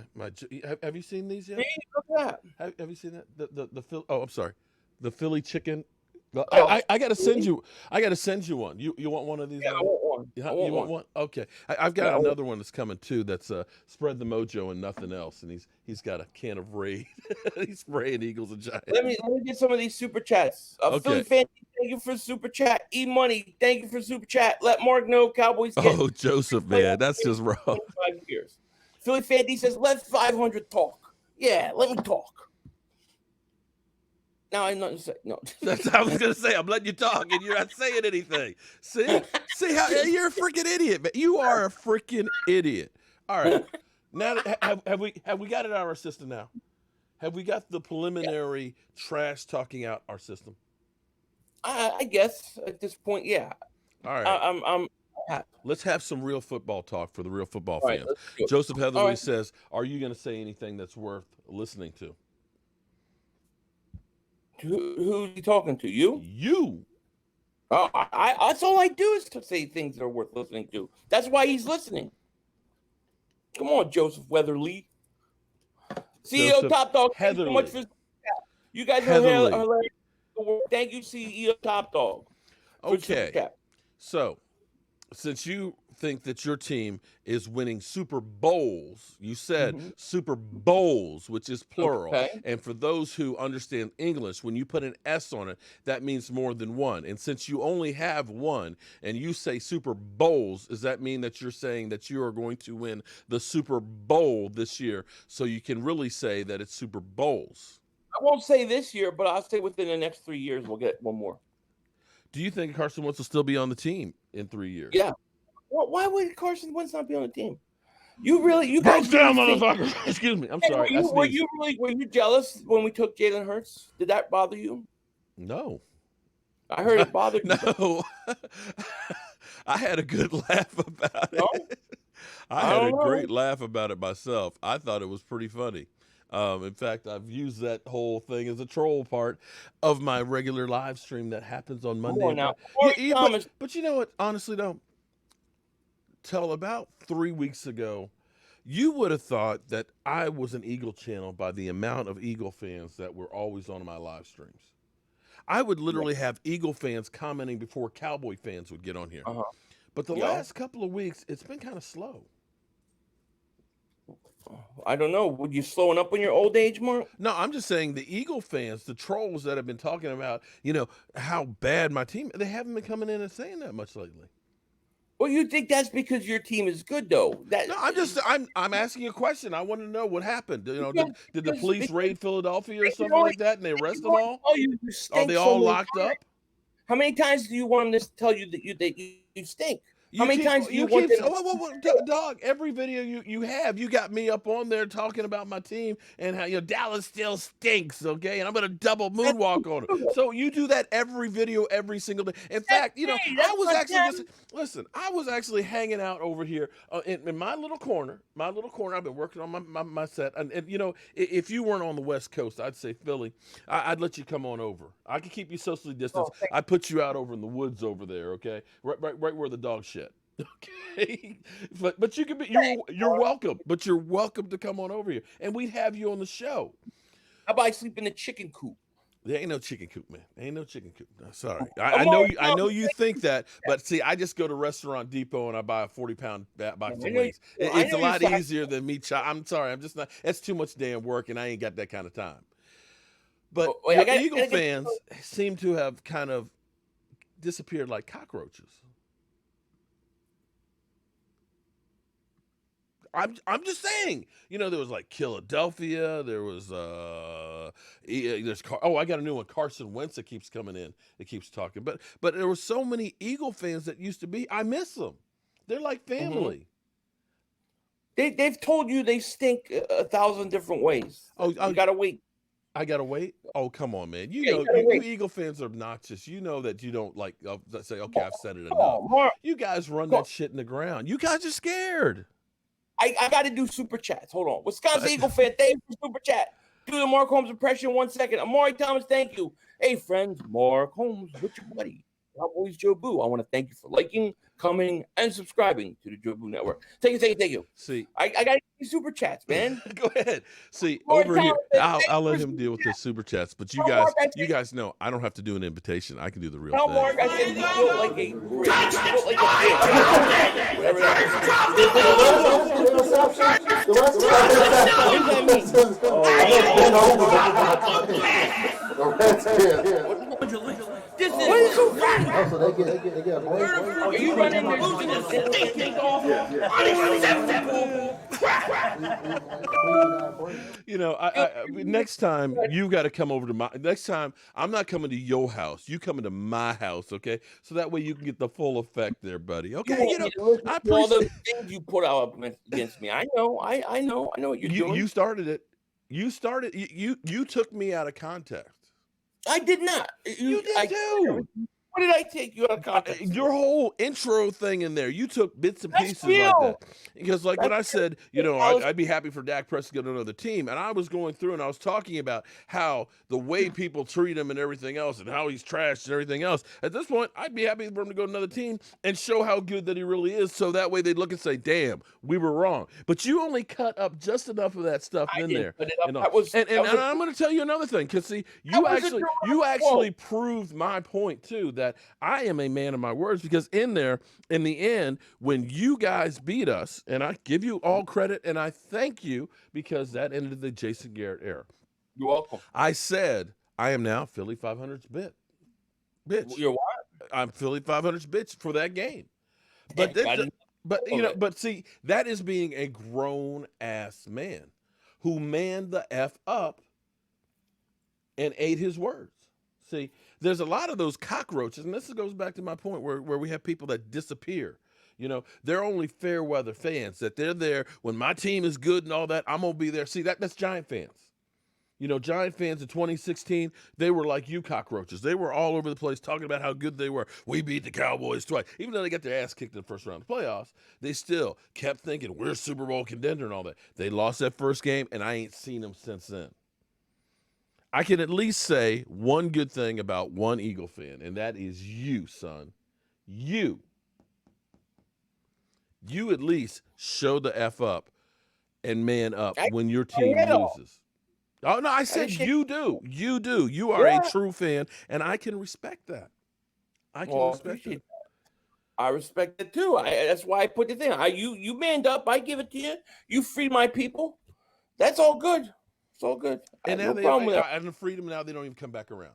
Have you seen these yet? Hey, look at that. Have you seen that? The Philly. Oh, I'm sorry. The Philly chicken. I got to send you. I got to send you one. You want one of these? Yeah, I want one. Yeah, you want one? Okay. I've got another one that's coming too. That's spread the mojo and nothing else. And he's got a can of Raid. He's spraying Eagles and Giants. Let me get some of these super chats. Okay. Philly fan, thank you for super chat. E Money, thank you for super chat. Let Mark know Cowboys. Oh, Joseph, man, that's just wrong. 5 years. Philly fan D says, let 500 talk. Yeah, let me talk. Now I have nothing to say. No, that's what I was gonna say. I'm letting you talk, and you're not saying anything. See how you're a freaking idiot, man. You are a freaking idiot. All right, now have we got it out of our system now? Have we got the preliminary trash talking out our system? I guess at this point, yeah. All right. I'm happy. Let's have some real football talk for the real football All fans. Right, Joseph Heatherly says, "Are you going to say anything that's worth listening to?" Who's he talking to? You? You. That's all I do is to say things that are worth listening to. That's why he's listening. Come on, Joseph Weatherly. CEO Joseph Top Dog. Heatherly. Thank you so much for you guys are hilarious. Thank you, CEO Top Dog. Okay. So, since you think that your team is winning Super Bowls, you said Super Bowls, which is plural. Okay. And for those who understand English, when you put an S on it, that means more than one. And since you only have one and you say Super Bowls, does that mean that you're saying that you are going to win the Super Bowl this year so you can really say that it's Super Bowls? I won't say this year, but I'll say within the next 3 years we'll get one more. Do you think Carson Wentz will still be on the team in 3 years? Yeah. Well, why would Carson Wentz not be on the team? You guys down, motherfucker. Excuse me. I'm sorry. Were you jealous when we took Jalen Hurts? Did that bother you? No. I heard it bothered you. No. I had a good laugh about it. No? I had a great laugh about it myself. I thought it was pretty funny. In fact, I've used that whole thing as a troll part of my regular live stream that happens on Monday. But you know what? Honestly, though, till about 3 weeks ago, you would have thought that I was an Eagle channel by the amount of Eagle fans that were always on my live streams. I would literally have Eagle fans commenting before Cowboy fans would get on here. But the last couple of weeks, it's been kind of slow. I don't know. Would you slowing up in your old age, Mark? No, I'm just saying the Eagle fans, the trolls that have been talking about, how bad my team, they haven't been coming in and saying that much lately. Well, you think that's because your team is good, though? No, I'm asking a question. I want to know what happened. Did the police raid Philadelphia or something like that, and they arrest them all? Oh, you Are they all locked up? How many times do you want them to tell you that you stink? How many times do you keep, want them? dog, every video you have, you got me up on there talking about my team and how Dallas still stinks, okay? And I'm gonna double moonwalk on it. So you do that every video, every single day. In fact, I was actually listen. I was actually hanging out over here in my little corner. I've been working on my set, and if you weren't on the West Coast, I'd say Philly. I'd let you come on over. I could keep you socially distanced. I'd put you out over in the woods over there, okay? Right where the dog shit. Okay, but you can be you're welcome. But you're welcome to come on over here, and we'd have you on the show. How about I sleep in the chicken coop? There ain't no chicken coop, man. There ain't no chicken coop. No, sorry, I know you think that, but see, I just go to Restaurant Depot and I buy a 40-pound box of wings. It's a lot easier than me. I'm sorry, I'm just not. That's too much damn work, and I ain't got that kind of time. But Eagle fans seem to have kind of disappeared like cockroaches. I'm just saying, there was like Philadelphia, there was I got a new one, Carson Wentz, that keeps coming in, that keeps talking. But there were so many Eagle fans that used to be. I miss them. They're like family. They've told you they stink 1,000 different ways. You gotta wait. I gotta wait. Oh, come on, man. You Eagle fans are obnoxious. You know that you don't like say, okay, I've said it enough. You guys run that shit in the ground. You guys are scared. I got to do super chats. Hold on. Wisconsin Eagle fan, thank you for super chat. Do the Mark Holmes impression 1 second. Amari Thomas, thank you. Hey, friends, Mark Holmes, what's your buddy? Cowboys Jobu. I want to thank you for liking, commenting, and subscribing to the Jobu Network. Thank you. See, I got to super chats, man. Go ahead. See, over here, I'll let him deal with the super chats. But you guys know I don't have to do an invitation. I can do the real thing. Mark, I said you built like a bridge. This is what is so funny? So they get a Are you running next time you got to come over to next time I'm not coming to your house. You coming to my house, okay? So that way you can get the full effect there, buddy. Okay, I appreciate all the things you put out against me. I know what you're doing. You started it. You took me out of context. I did not. You did too. What did I take you out of context? Your whole intro thing in there, you took bits and pieces like that. Because when I said, I'd be happy for Dak Prescott to go to another team, and I was going through and I was talking about how the way people treat him and everything else and how he's trashed and everything else. At this point, I'd be happy for him to go to another team and show how good that he really is, so that way they'd look and say, damn, we were wrong. But you only cut up just enough of that stuff in there. And I'm going to tell you another thing, because see, you actually proved my point too, that I am a man of my words, because in the end, when you guys beat us, and I give you all credit and I thank you, because that ended the Jason Garrett era. You're welcome. I said, I am now Philly.500's bitch. You're what? I'm Philly.500's bitch for that game. But see, that is being a grown ass man who manned the F up and ate his words. See, there's a lot of those cockroaches, and this goes back to my point where we have people that disappear. They're only fair weather fans, that they're there when my team is good and all that. I'm going to be there. See, that's Giant fans. Giant fans in 2016, they were like you cockroaches. They were all over the place talking about how good they were. We beat the Cowboys twice. Even though they got their ass kicked in the first round of the playoffs, they still kept thinking we're Super Bowl contender and all that. They lost that first game, and I ain't seen them since then. I can at least say one good thing about one Eagle fan, and that is you, son. You at least show the F up and man up when your team loses. Oh, no, I said you do. You do. You are a true fan, and I can respect that. I can respect it. I respect it, too. That's why I put the thing. You manned up. I give it to you. You freed my people. That's all good. It's all good. And now no problem with that. And the freedom, now they don't even come back around.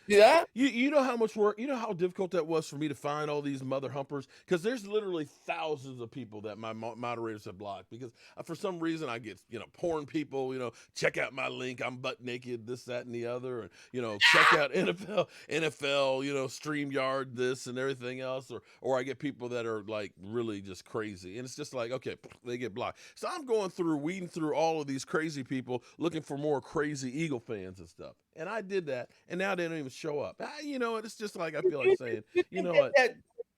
See that? You know how much work, you know how difficult that was for me to find all these mother humpers? Because there's literally thousands of people that my moderators have blocked because for some reason I get, porn people, check out my link, I'm butt naked, this, that, and the other, and, check out NFL, StreamYard, this and everything else, or I get people that are like really just crazy. And it's just like, okay, they get blocked. So I'm going through, weeding through all of these crazy people looking for more crazy Eagle fans and stuff. And I did that, and now they don't even show up. It's just like I feel like saying,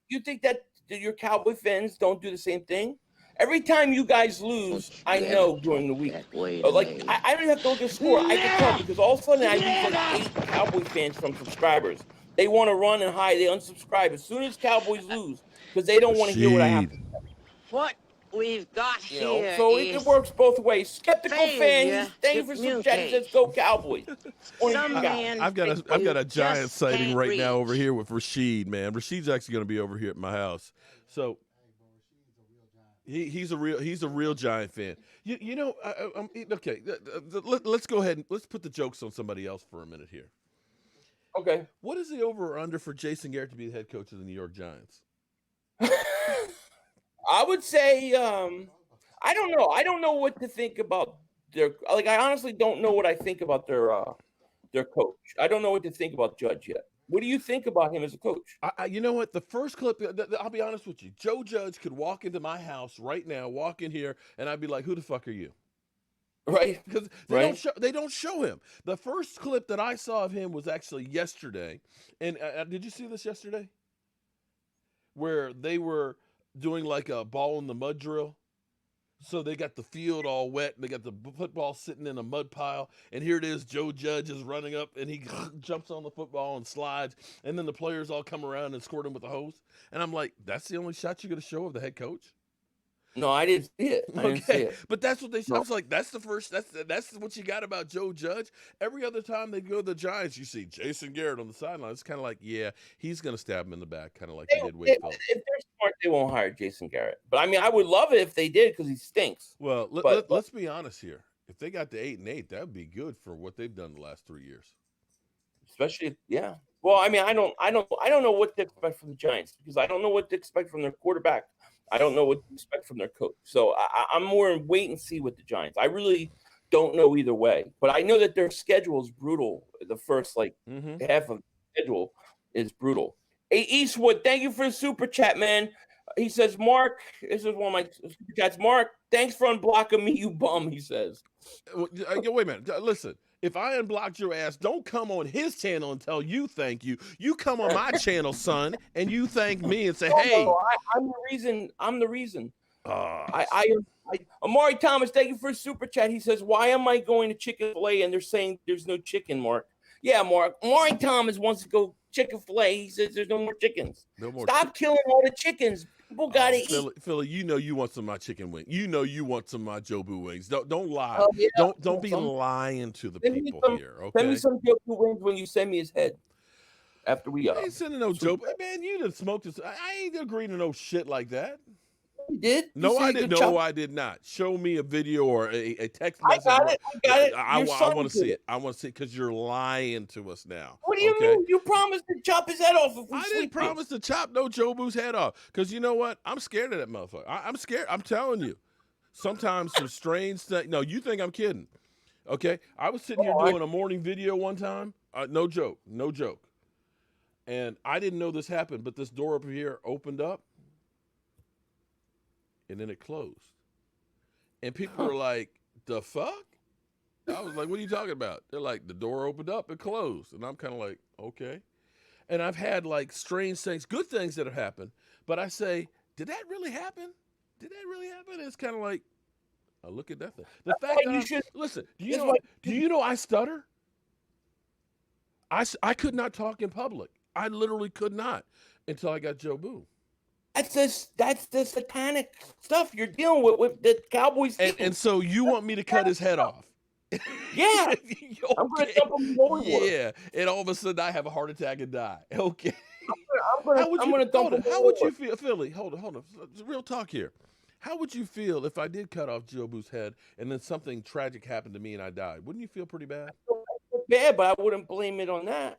You think that your Cowboy fans don't do the same thing? Every time you guys lose, I know during the week. I don't even have to look at the score. I can tell because all of a sudden I lose like 8 Cowboy fans from subscribers. They want to run and hide. They unsubscribe as soon as Cowboys lose because they don't want to hear what I have to say. What we've got here so is it works both ways. Skeptical failure fans, thank you to for super chat. Says go Cowboys. I've got a giant sighting right now over here with Rashid, man. Rashid's actually going to be over here at my house. So he's a real Giant fan. Okay. Let's go ahead and let's put the jokes on somebody else for a minute here. Okay. What is the over or under for Jason Garrett to be the head coach of the New York Giants? I would say, I don't know. I don't know what to think about their. I honestly don't know what I think about their coach. I don't know what to think about Judge yet. What do you think about him as a coach? You know what? The first clip, I'll be honest with you. Joe Judge could walk into my house right now, walk in here, and I'd be like, "Who the fuck are you?" Right? Because they don't show him. The first clip that I saw of him was actually yesterday. And did you see this yesterday? Where they were doing like a ball in the mud drill. So they got the field all wet, and they got the football sitting in a mud pile, and here it is, Joe Judge is running up, and he jumps on the football and slides, and then the players all come around and squirt him with a hose. And I'm like, that's the only shot you're going to show of the head coach? No, I didn't see it. I didn't see it. But that's what they. No. I was like, that's the first. That's what you got about Joe Judge. Every other time they go to the Giants, you see Jason Garrett on the sideline. It's kind of like, yeah, he's going to stab him in the back, kind of like he did Wade Phillips. If they're smart, they won't hire Jason Garrett. But I mean, I would love it if they did because he stinks. Well, let's be honest here. If they got to 8-8, that would be good for what they've done the last 3 years. Especially, yeah. Well, I mean, I don't know what to expect from the Giants because I don't know what to expect from their quarterback. I don't know what to expect from their coach. So I'm more in wait and see with the Giants. I really don't know either way. But I know that their schedule is brutal. The first half of the schedule is brutal. Hey, Eastwood, thank you for the super chat, man. He says, Mark, this is one of my super chats. Mark, thanks for unblocking me, you bum, he says. Wait a minute. Listen. If I unblocked your ass, don't come on his channel and tell you thank you. You come on my channel, son, and you thank me and say, hey. No, I'm the reason. I'm the reason. Amari Thomas, thank you for a super chat. He says, why am I going to Chick-fil-A and they're saying there's no chicken, Mark? Yeah, Mark. Amari Thomas wants to go Chick-fil-A. He says there's no more chickens. Stop killing all the chickens. People got to eat. Philly, you know you want some of my chicken wings. You know you want some of my Jobu wings. Don't lie. Yeah. Don't be lying to the people here, okay? Send me some Jobu wings when you send me his head. After we I ain't sending no Jobu. Man, you done smoked this. I ain't agreeing to no shit like that. You did? No, I did. No, I did not. Show me a video or a text message. I got it. I want to see it. I want to see it because you're lying to us now. What do you mean? You promised to chop his head off if we I didn't promise to chop no Jobu's head off because you know what? I'm scared of that motherfucker. I'm scared. I'm telling you. Sometimes some strange things. No, you think I'm kidding. Okay? I was sitting here doing a morning video one time. No joke. And I didn't know this happened, but this door over here opened up. And then it closed. And people were like, the fuck? I was like, what are you talking about? They're like, the door opened up, it closed. And I'm kind of like, okay. And I've had like strange things, good things that have happened. But I say, did that really happen? Did that really happen? It's kind of like, I look at that thing. The fact that listen, do you know I stutter? I could not talk in public. I literally could not until I got Jobu. That's the satanic stuff you're dealing with the Cowboys. And so you want me to cut his head off? Yeah. Okay. I'm going to dump him over. Yeah. And all of a sudden I have a heart attack and die. Okay. I'm going to dump him over. How would you feel, Philly? Hold on. Real talk here. How would you feel if I did cut off Jobu's head and then something tragic happened to me and I died? Wouldn't you feel pretty bad? Bad, but I wouldn't blame it on that.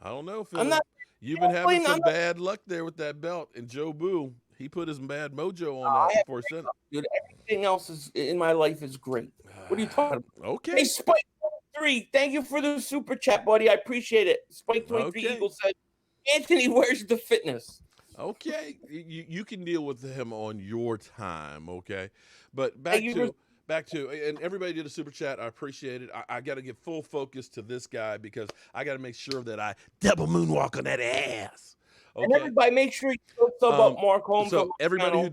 I don't know, I'm Philly. not. You've been having I'm some not. bad luck there with that belt, and Jobu, he put his bad mojo on that before he sent it. Dude, everything else is in my life is great. What are you talking about? Okay. Hey, Spike 23, thank you for the super chat, buddy. I appreciate it. Spike 23 Okay. Eagle said, Anthony, where's the fitness? Okay, you can deal with him on your time, okay? But Thank you back to, and everybody did a super chat. I appreciate it. I got to give full focus to this guy because I got to make sure that I double moonwalk on that ass. And Okay. everybody, make sure you go sub up Mark Holmes. So on my everybody channel. who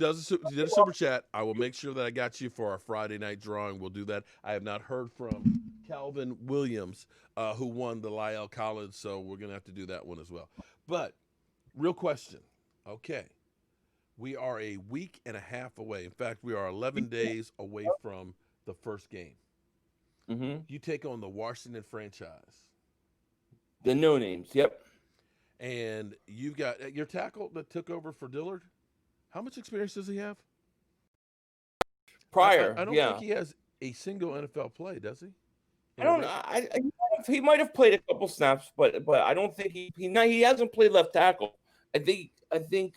did a super chat, I will make sure that I got you for our Friday night drawing. We'll do that. I have not heard from Calvin Williams, who won the Lyle College, so we're gonna have to do that one as well. But real question. Okay, we are a week and a half away. In fact, we are 11 days away from the first game. Mm-hmm. You take on the Washington franchise. The no names, yep. And you've got your tackle that took over for Dillard. How much experience does he have? Prior, I don't think he has a single NFL play, does he? I don't know. He might have played a couple snaps, but I don't think he hasn't played left tackle. I think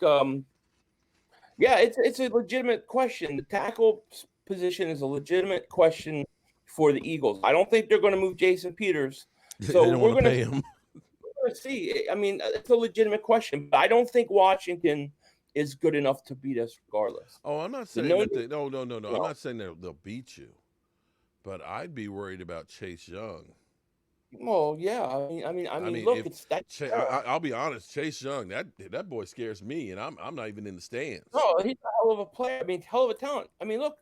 yeah, it's a legitimate question. The tackle position is a legitimate question for the Eagles. I don't think they're going to move Jason Peters, so we're going to pay him. We're going to see. I mean, it's a legitimate question, but I don't think Washington is good enough to beat us regardless. Oh, I'm not saying that. No. I'm not saying they'll beat you, but I'd be worried about Chase Young. Well, yeah. I mean, look, it's that. I'll be honest, Chase Young, that boy scares me, and I'm not even in the stands. No, he's a hell of a player. I mean, hell of a talent. I mean, look,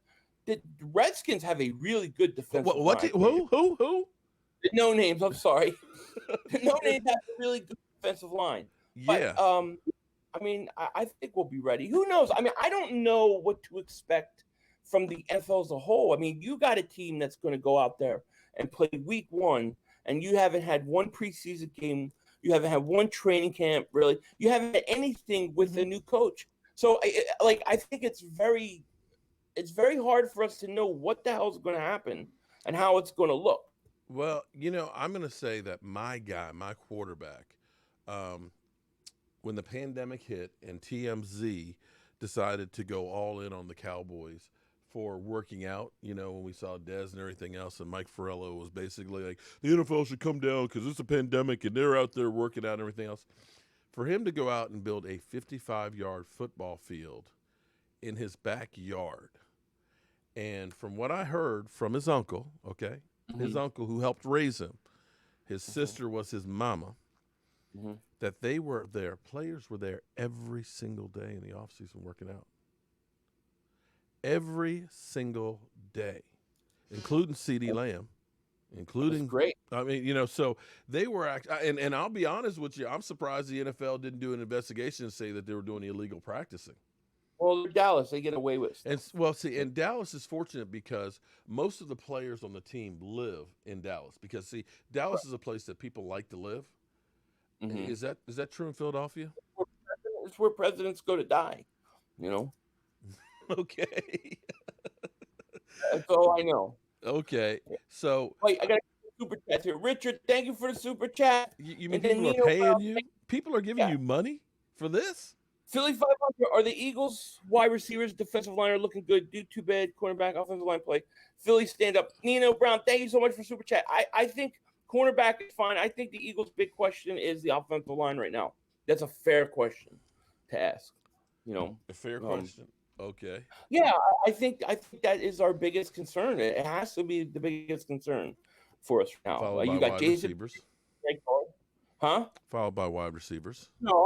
the Redskins have a really good defensive line. Who? The no names. I'm sorry. The no names have a really good defensive line. Yeah. But, I mean, I think we'll be ready. Who knows? I mean, I don't know what to expect from the NFL as a whole. I mean, you got a team that's going to go out there and play week one, and you haven't had one preseason game. You haven't had one training camp, really. You haven't had anything with a new coach. So, I think it's very hard for us to know what the hell is going to happen and how it's going to look. Well, I'm going to say that my quarterback, when the pandemic hit and TMZ decided to go all in on the Cowboys for working out, when we saw Dez and everything else, and Mike Farello was basically like, the NFL should come down because it's a pandemic and they're out there working out and everything else. For him to go out and build a 55-yard football field in his backyard, and from what I heard from his uncle, his uncle who helped raise him, his sister was his mama, that they were there, players were there every single day in the offseason working out. Every single day, including CeeDee Lamb, including great. I mean, so they were and I'll be honest with you, I'm surprised the NFL didn't do an investigation and say that they were doing illegal practicing. Well, Dallas, they get away with stuff. And Dallas is fortunate because most of the players on the team live in Dallas because Dallas is a place that people like to live. Mm-hmm. Is that true in Philadelphia? It's where presidents go to die, Okay. That's all I know. Okay. So wait, I got a super chat here. Richard, thank you for the super chat. You mean people are paying you? People are giving you money for this? Philly.500, are the Eagles wide receivers, defensive line are looking good? Do too bad, cornerback, offensive line play. Philly, stand up. Nino Brown, thank you so much for super chat. I think cornerback is fine. I think the Eagles' big question is the offensive line right now. That's a fair question to ask. A fair question. Okay. Yeah, I think that is our biggest concern. It has to be the biggest concern for us now. Followed you by got wide Jason, receivers. Huh? Followed by wide receivers. No,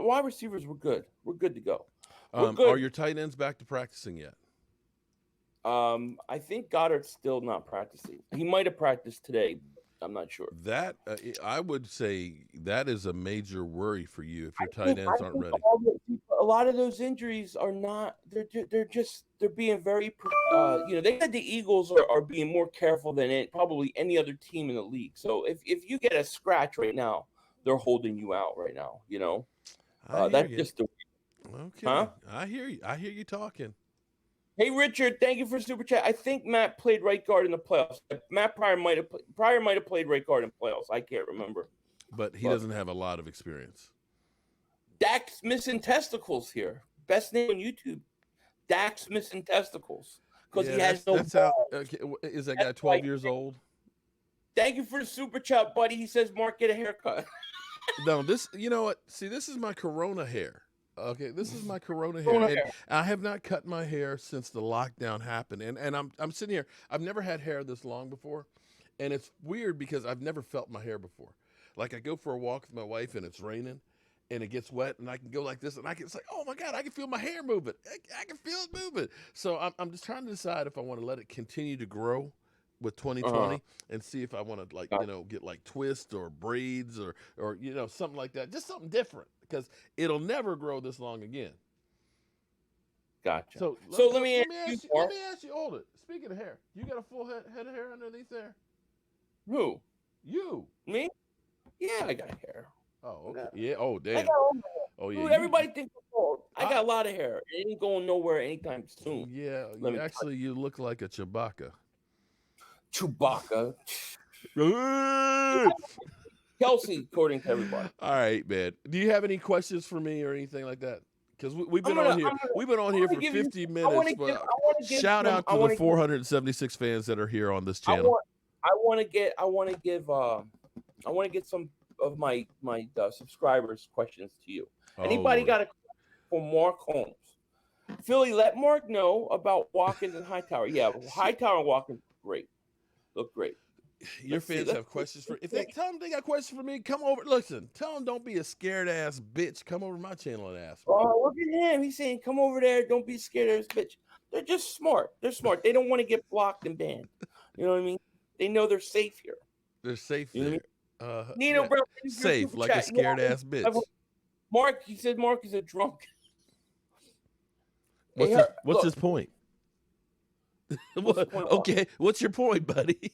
wide receivers were good. We're good to go. Are your tight ends back to practicing yet? I think Goddard's still not practicing. He might have practiced today. I'm not sure. That I would say that is a major worry for you if your tight ends aren't ready. A lot of those injuries are not. They're being very. They said the Eagles are being more careful than probably any other team in the league. So if you get a scratch right now, they're holding you out right now. That's just the. Okay. Huh? I hear you. I hear you talking. Hey, Richard, thank you for super chat. I think Matt played right guard in the playoffs. Matt Pryor might have played right guard in playoffs. I can't remember. but he doesn't have a lot of experience. Dak's missing testicles here. Best name on YouTube. Dak's missing testicles because he has no. That's how. Okay, is that guy 12 years old? Thank you for the super chat, buddy. He says, "Mark, get a haircut." No, this. You know what? See, this is my Corona hair. Okay, this is my Corona hair. And I have not cut my hair since the lockdown happened. And I'm sitting here. I've never had hair this long before, and it's weird because I've never felt my hair before. Like I go for a walk with my wife and it's raining, and it gets wet, and I can go like this, and it's like, oh my God, I can feel my hair moving. I can feel it moving. So I'm just trying to decide if I want to let it continue to grow with 2020 and see if I want to get like twists or braids or something like that, just something different because it'll never grow this long again. Gotcha. So let me ask you. Hold it. Speaking of hair, you got a full head of hair underneath there? Who? You? Me? Yeah, I got hair. Oh, okay. Yeah. Oh, damn. Oh, yeah. Dude, everybody thinks I'm bald. I got a lot of hair. It ain't going nowhere anytime soon. Yeah. Actually, you look like a Chewbacca. Kelsey, according to everybody. All right, man. Do you have any questions for me or anything like that? Because we've been on here for 50 minutes. Shout out to the 476 fans that are here on this channel. I want to get some of my subscribers' questions to you. Anybody got a question for Mark Holmes? Philly, let Mark know about Watkins and Hightower. Yeah, Hightower and Watkins great. Look great. Your fans have questions for. If they tell them they got questions for me, come over. Listen, tell them don't be a scared ass bitch. Come over to my channel and ask. Oh, look at him. He's saying, "Come over there. Don't be scared ass bitch." They're just smart. They're smart. They don't want to get blocked and banned. You know what I mean? They know they're safe here. They're safe you there. Nino, bro, safe like a scared ass bitch. Mark, he said Mark is a drunk. What's his point? Okay, what's your point, buddy?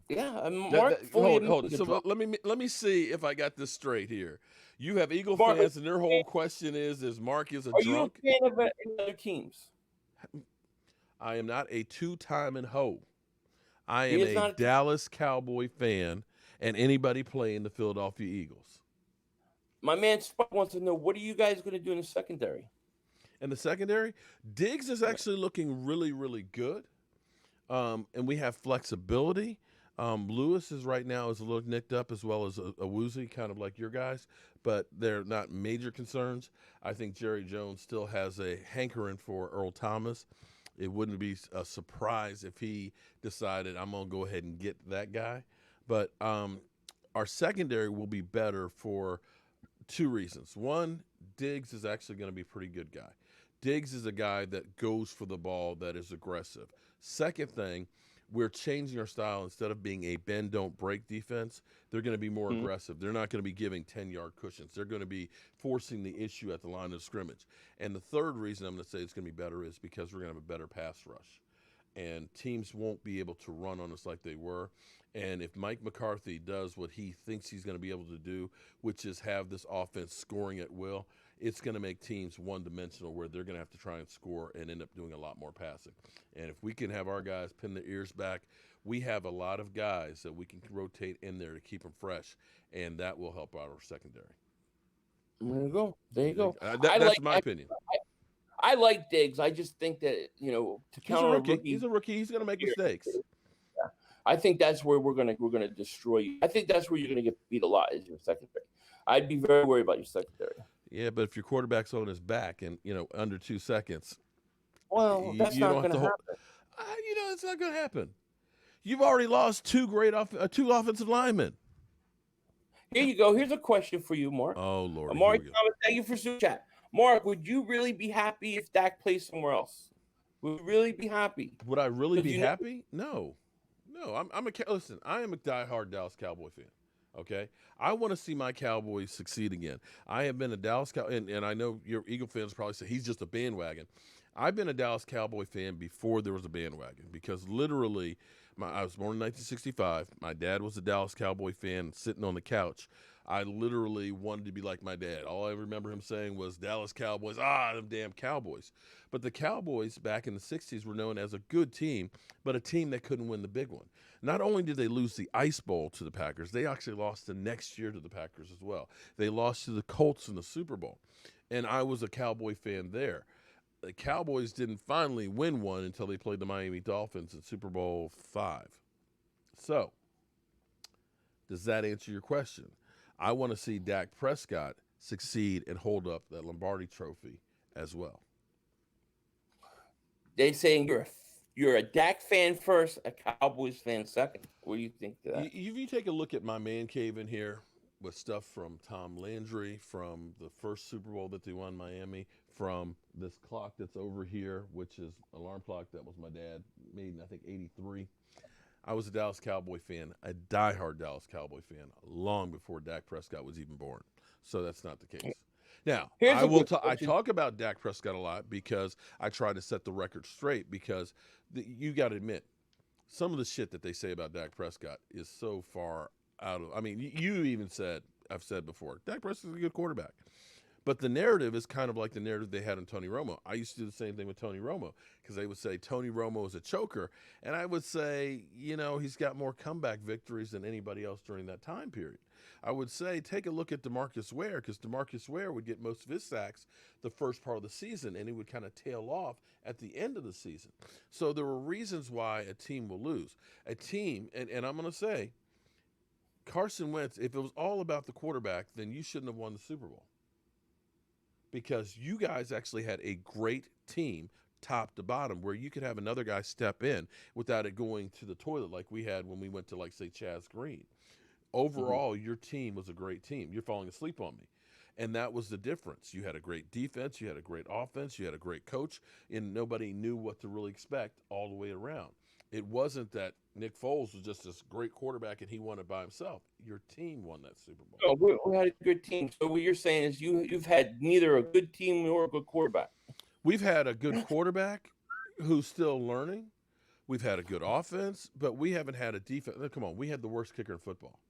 Yeah, Mark. Hold. So let me see if I got this straight here. You have Eagle fans, and their whole question is Mark is a drunk? Are you a fan of any other teams? I am not a two-time and hoe. I am a Dallas Cowboy fan, and anybody playing the Philadelphia Eagles. My man Spike wants to know, what are you guys going to do in the secondary? In the secondary, Diggs is actually looking really, really good, and we have flexibility. Lewis is right now is a little nicked up, as well as a woozy, kind of like your guys, but they're not major concerns. I think Jerry Jones still has a hankering for Earl Thomas. It wouldn't be a surprise if he decided I'm going to go ahead and get that guy. But our secondary will be better for two reasons. One, Diggs is actually going to be a pretty good guy. Diggs is a guy that goes for the ball, that is aggressive. Second thing, we're changing our style. Instead of being a bend, don't break defense, they're going to be more aggressive. They're not going to be giving 10-yard cushions. They're going to be forcing the issue at the line of scrimmage. And the third reason I'm going to say it's going to be better is because we're going to have a better pass rush. And teams won't be able to run on us like they were. And if Mike McCarthy does what he thinks he's going to be able to do, which is have this offense scoring at will, it's going to make teams one-dimensional where they're going to have to try and score and end up doing a lot more passing. And if we can have our guys pin their ears back, we have a lot of guys that we can rotate in there to keep them fresh, and that will help out our secondary. There you go. There you go. That's my opinion. I like Diggs. I just think that, to counter a rookie. He's a rookie. He's going to make mistakes. Yeah. I think that's where we're gonna destroy you. I think that's where you're going to get beat a lot is your secondary. I'd be very worried about your secondary. Yeah, but if your quarterback's on his back and, under 2 seconds. Well, that's not going to happen. It's not going to happen. You've already lost two offensive linemen. Here you go. Here's a question for you, Mark. Oh, Lord. Mark, thank you for super chat. Mark, would you really be happy if Dak plays somewhere else? Would you really be happy? Would I really be happy? No. Listen, I am a diehard Dallas Cowboy fan. Okay, I want to see my Cowboys succeed again. I have been a Dallas Cowboy, and I know your Eagle fans probably say he's just a bandwagon. I've been a Dallas Cowboy fan before there was a bandwagon because literally, I was born in 1965. My dad was a Dallas Cowboy fan sitting on the couch. I literally wanted to be like my dad. All I remember him saying was Dallas Cowboys, them damn Cowboys. But the Cowboys back in the 60s were known as a good team, but a team that couldn't win the big one. Not only did they lose the Ice Bowl to the Packers, they actually lost the next year to the Packers as well. They lost to the Colts in the Super Bowl. And I was a Cowboy fan there. The Cowboys didn't finally win one until they played the Miami Dolphins in Super Bowl V. So, does that answer your question? I want to see Dak Prescott succeed and hold up that Lombardi trophy as well. They saying you're a Dak fan first, a Cowboys fan second. What do you think to that? If you take a look at my man cave in here with stuff from Tom Landry, from the first Super Bowl that they won in Miami, from this clock that's over here, which is an alarm clock that was my dad made in, I think, 83. I was a Dallas Cowboy fan, a diehard Dallas Cowboy fan, long before Dak Prescott was even born. So that's not the case. Now, I talk about Dak Prescott a lot because I try to set the record straight because you got to admit, some of the shit that they say about Dak Prescott is so far out of, I mean, you even said, I've said before, Dak Prescott's a good quarterback. But the narrative is kind of like the narrative they had on Tony Romo. I used to do the same thing with Tony Romo because they would say Tony Romo is a choker. And I would say, he's got more comeback victories than anybody else during that time period. I would say take a look at DeMarcus Ware because DeMarcus Ware would get most of his sacks the first part of the season, and he would kind of tail off at the end of the season. So there were reasons why a team will lose. A team, and I'm going to say, Carson Wentz, if it was all about the quarterback, then you shouldn't have won the Super Bowl. Because you guys actually had a great team top to bottom where you could have another guy step in without it going to the toilet like we had when we went to, like, say, Chaz Green. Overall, your team was a great team. You're falling asleep on me. And that was the difference. You had a great defense. You had a great offense. You had a great coach. And nobody knew what to really expect all the way around. It wasn't that Nick Foles was just this great quarterback and he won it by himself. Your team won that Super Bowl. No, we had a good team. So what you're saying is you've had neither a good team nor a good quarterback. We've had a good quarterback who's still learning. We've had a good offense, but we haven't had a defense. Come on, we had the worst kicker in football.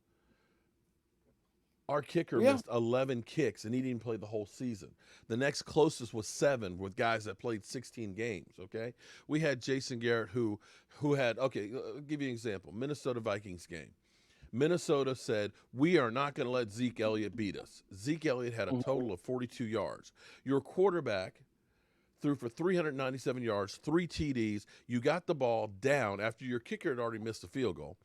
Our kicker missed 11 kicks, and he didn't play the whole season. The next closest was 7 with guys that played 16 games, okay? We had Jason Garrett who had, okay, I'll give you an example. Minnesota Vikings game. Minnesota said, we are not going to let Zeke Elliott beat us. Zeke Elliott had a total of 42 yards. Your quarterback threw for 397 yards, 3 TDs. You got the ball down after your kicker had already missed a field goal.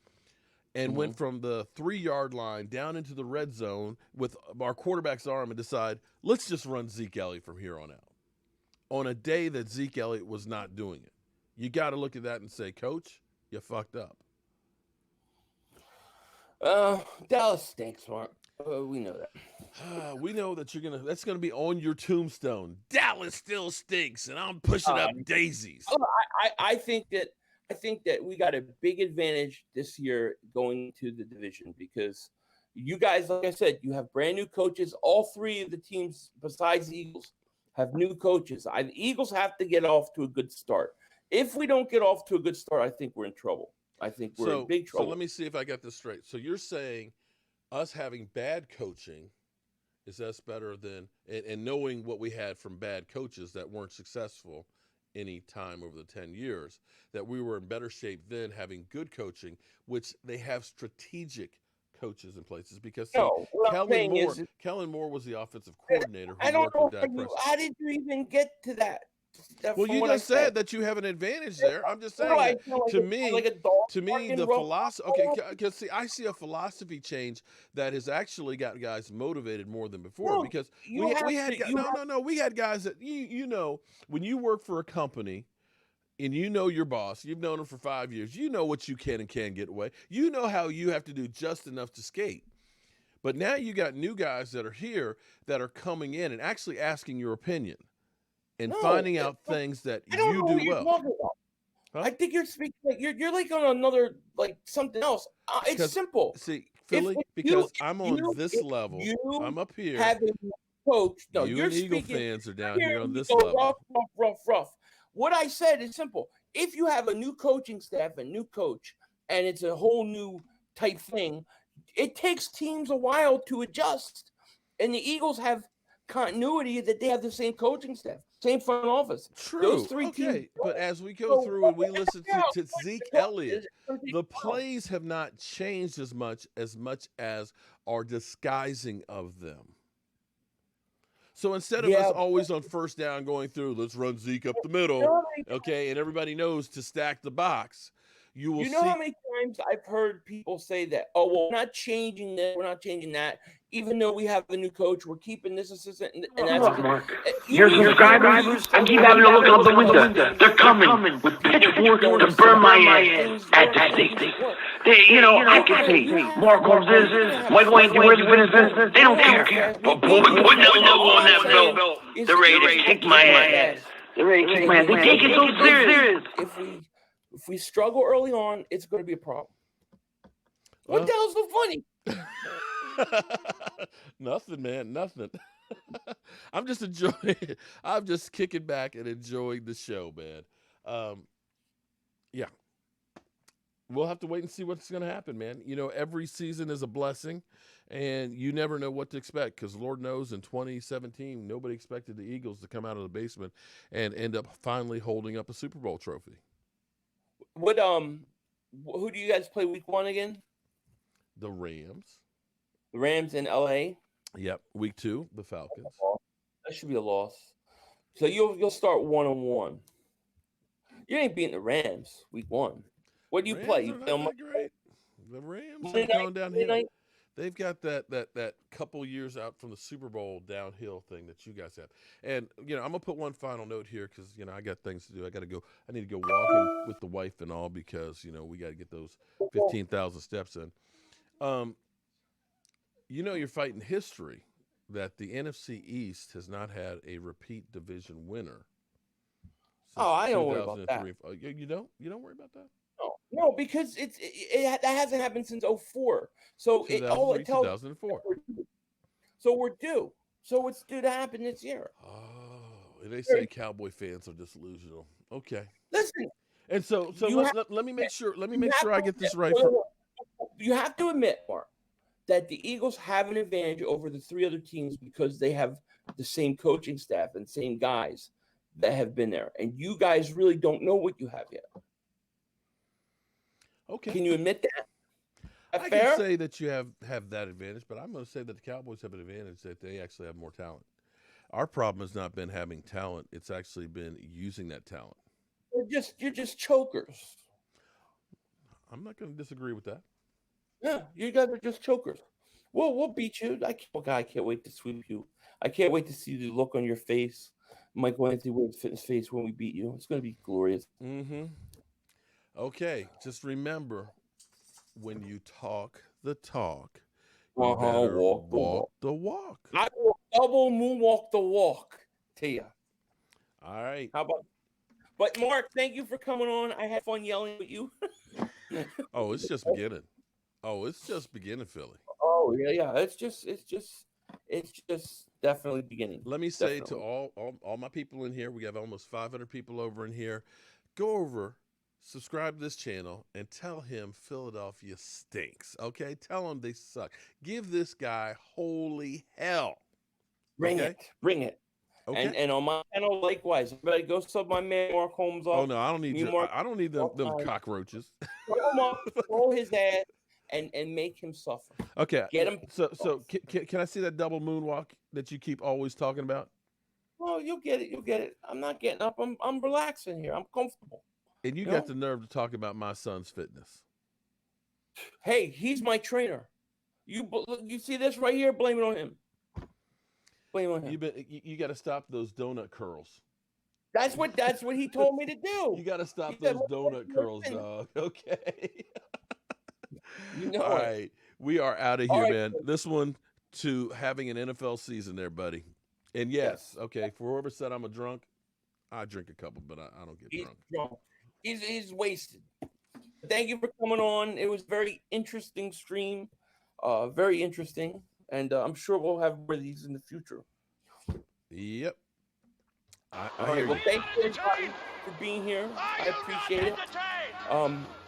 And went from the 3-yard line down into the red zone with our quarterback's arm and decide, let's just run Zeke Elliott from here on out. On a day that Zeke Elliott was not doing it. You got to look at that and say, Coach, you fucked up. Dallas stinks, Mark. We know that. We know that that's going to be on your tombstone. Dallas still stinks, and I'm pushing up daisies. I think that we got a big advantage this year going to the division because you guys, like I said, you have brand new coaches. All 3 of the teams besides the Eagles have new coaches. The Eagles have to get off to a good start. If we don't get off to a good start, I think we're in trouble. I think we're in big trouble. So let me see if I got this straight. So you're saying us having bad coaching is us better than and knowing what we had from bad coaches that weren't successful any time over the 10 years, that we were in better shape then having good coaching, which they have strategic coaches in places because Kellen Moore was the offensive coordinator who worked with Dak Prescott. How did you even get to that? Well, you just said that you have an advantage there. I'm just saying to me, the philosophy. Okay, because I see a philosophy change that has actually got guys motivated more than before. Because we had guys that when you work for a company and your boss, you've known him for 5 years, you know what you can and can't get away. You know how you have to do just enough to skate. But now you got new guys that are here that are coming in and actually asking your opinion. And finding out things that you do well. Huh? I think you're speaking like you're like on another something else. It's simple. See, Philly, I'm on this level. I'm up here. Having coach. No, you you're and Eagle speaking, fans are down here on this level. Rough. what I said is simple. If you have a new coaching staff, a new coach, and it's a whole new type thing, it takes teams a while to adjust. And the Eagles have continuity that they have the same coaching staff, same front office. True. Those three teams. Okay, but as we go through and we listen to Zeke Elliott, the plays have not changed as much as our disguising of them. So instead of us always on first down going through, let's run Zeke up the middle, okay, and everybody knows to stack the box, you will see. You know how many times I've heard people say that, oh, well, we're not changing this, we're not changing that. Even though we have a new coach, we're keeping this assistant. And that's Look, Mark, your subscribers, I keep having to look out the window. They're coming with pitchforks to burn my ass at the state. I can say, Mark Holmes is, Michael Anthony, where's the business? They don't care. But boy, putting that elbow on that belt, they're ready to kick my ass. They're ready to kick my ass. They take it so serious. If we struggle early on, it's going to be a problem. What the hell's so funny? Nothing, man. Nothing. I'm just enjoying it. I'm just kicking back and enjoying the show, man. Yeah. We'll have to wait and see what's going to happen, man. Every season is a blessing, and you never know what to expect because Lord knows in 2017, nobody expected the Eagles to come out of the basement and end up finally holding up a Super Bowl trophy. Who do you guys play week 1 again? The Rams. The Rams in LA? Yep. Week 2, the Falcons. That should be a loss. So you'll start 1-1. You ain't beating the Rams week 1. What do you play? You play on great. The Rams are going downhill. They've got that couple years out from the Super Bowl downhill thing that you guys have. And, I'm going to put one final note here because, I got things to do. I need to go walking with the wife and all because, we got to get those 15,000 steps in. You're fighting history that the NFC East has not had a repeat division winner. I don't worry about that. You don't? You don't worry about that? No, because that hasn't happened since 2004. So it tells 2004. So we're due. So it's due to happen this year. Oh, they say Cowboy fans are disillusional. Okay. Listen. And so let me make sure. Let me make sure I get this right. You have to admit, Mark, that the Eagles have an advantage over the 3 other teams because they have the same coaching staff and same guys that have been there, and you guys really don't know what you have yet. Okay. Can you admit that? I can say that you have that advantage, but I'm going to say that the Cowboys have an advantage that they actually have more talent. Our problem has not been having talent; it's actually been using that talent. You're just chokers. I'm not going to disagree with that. Yeah, you guys are just chokers. We'll beat you. I can't wait to sweep you. I can't wait to see the look on your face, Michael Anthony Woods' fitness face when we beat you. It's going to be glorious. Mm-hmm. Okay, just remember, when you talk the talk, you better walk the walk. I will double moonwalk the walk to you. All right. How about? But Mark, thank you for coming on. I had fun yelling at you. Oh, it's just beginning. Philly. Oh yeah. It's just definitely beginning. Let me say to all my people in here, we have almost 500 people over in here. Go over, subscribe to this channel, and tell him Philadelphia stinks. Okay, tell him they suck. Give this guy holy hell. Bring it. Okay. And on my channel, likewise. Everybody go sub my man Mark Holmes off. Oh no, I don't need I don't need them cockroaches. Throw him up, throw his ass, and make him suffer. Okay. Get him. So can I see that double moonwalk that you keep always talking about? Well, you'll get it. I'm not getting up. I'm relaxing here. I'm comfortable. And you got the nerve to talk about my son's fitness. Hey, he's my trainer. You see this right here? Blame it on him. Blame it on him. You got to stop those donut curls. That's what he told me to do. You got to stop those donut curls, dog. Okay. All right. We are out of here, man. This one to having an NFL season there, buddy. And yes, okay, for whoever said I'm a drunk, I drink a couple, but I don't get drunk. He's wasted. Thank you for coming on. It was a very interesting stream. Very interesting. And I'm sure we'll have more of these in the future. Yep. I All right. hear Well, you. thank you everybody for being here. I appreciate it.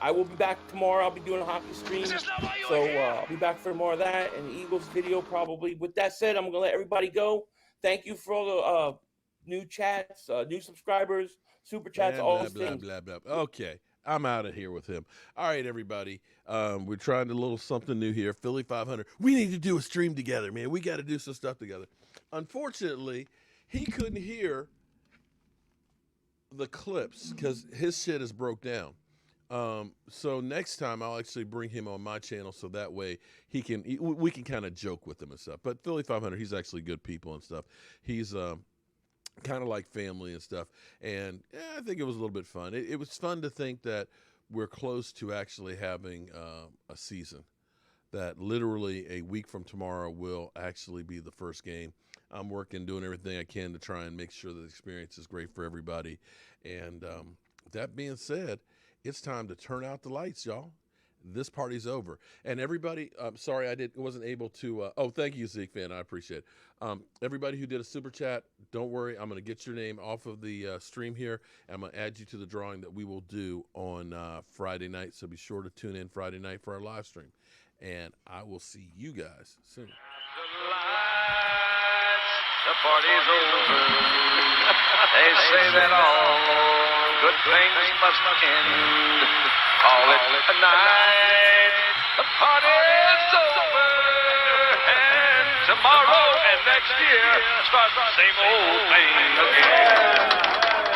I will be back tomorrow. I'll be doing a hockey stream. So I'll be back for more of that and the Eagles video probably. With that said, I'm going to let everybody go. Thank you for all the new chats, new subscribers, super chats, And all blah, those blah, things. blah, blah. Okay. I'm out of here with him. All right, everybody. We're trying a little something new here. Philly.500. We need to do a stream together, man. We got to do some stuff together. Unfortunately, he couldn't hear the clips because his shit is broke down. So next time I'll actually bring him on my channel so that way we can kind of joke with him and stuff. But Philly.500, he's actually good people and stuff. He's kind of like family and stuff. And I think it was a little bit fun. It was fun to think that we're close to actually having a season. That literally a week from tomorrow will actually be the first game. I'm doing everything I can to try and make sure the experience is great for everybody. And that being said, it's time to turn out the lights, y'all. This party's over. And everybody, sorry wasn't able to, thank you, Zeke fan, I appreciate it. Everybody who did a super chat, don't worry, I'm going to get your name off of the stream here. I'm going to add you to the drawing that we will do on Friday night, so be sure to tune in Friday night for our live stream. And I will see you guys soon. The party's over. They say that all good things must end. Call it a night. The party's over. And tomorrow and next year starts the same old thing again.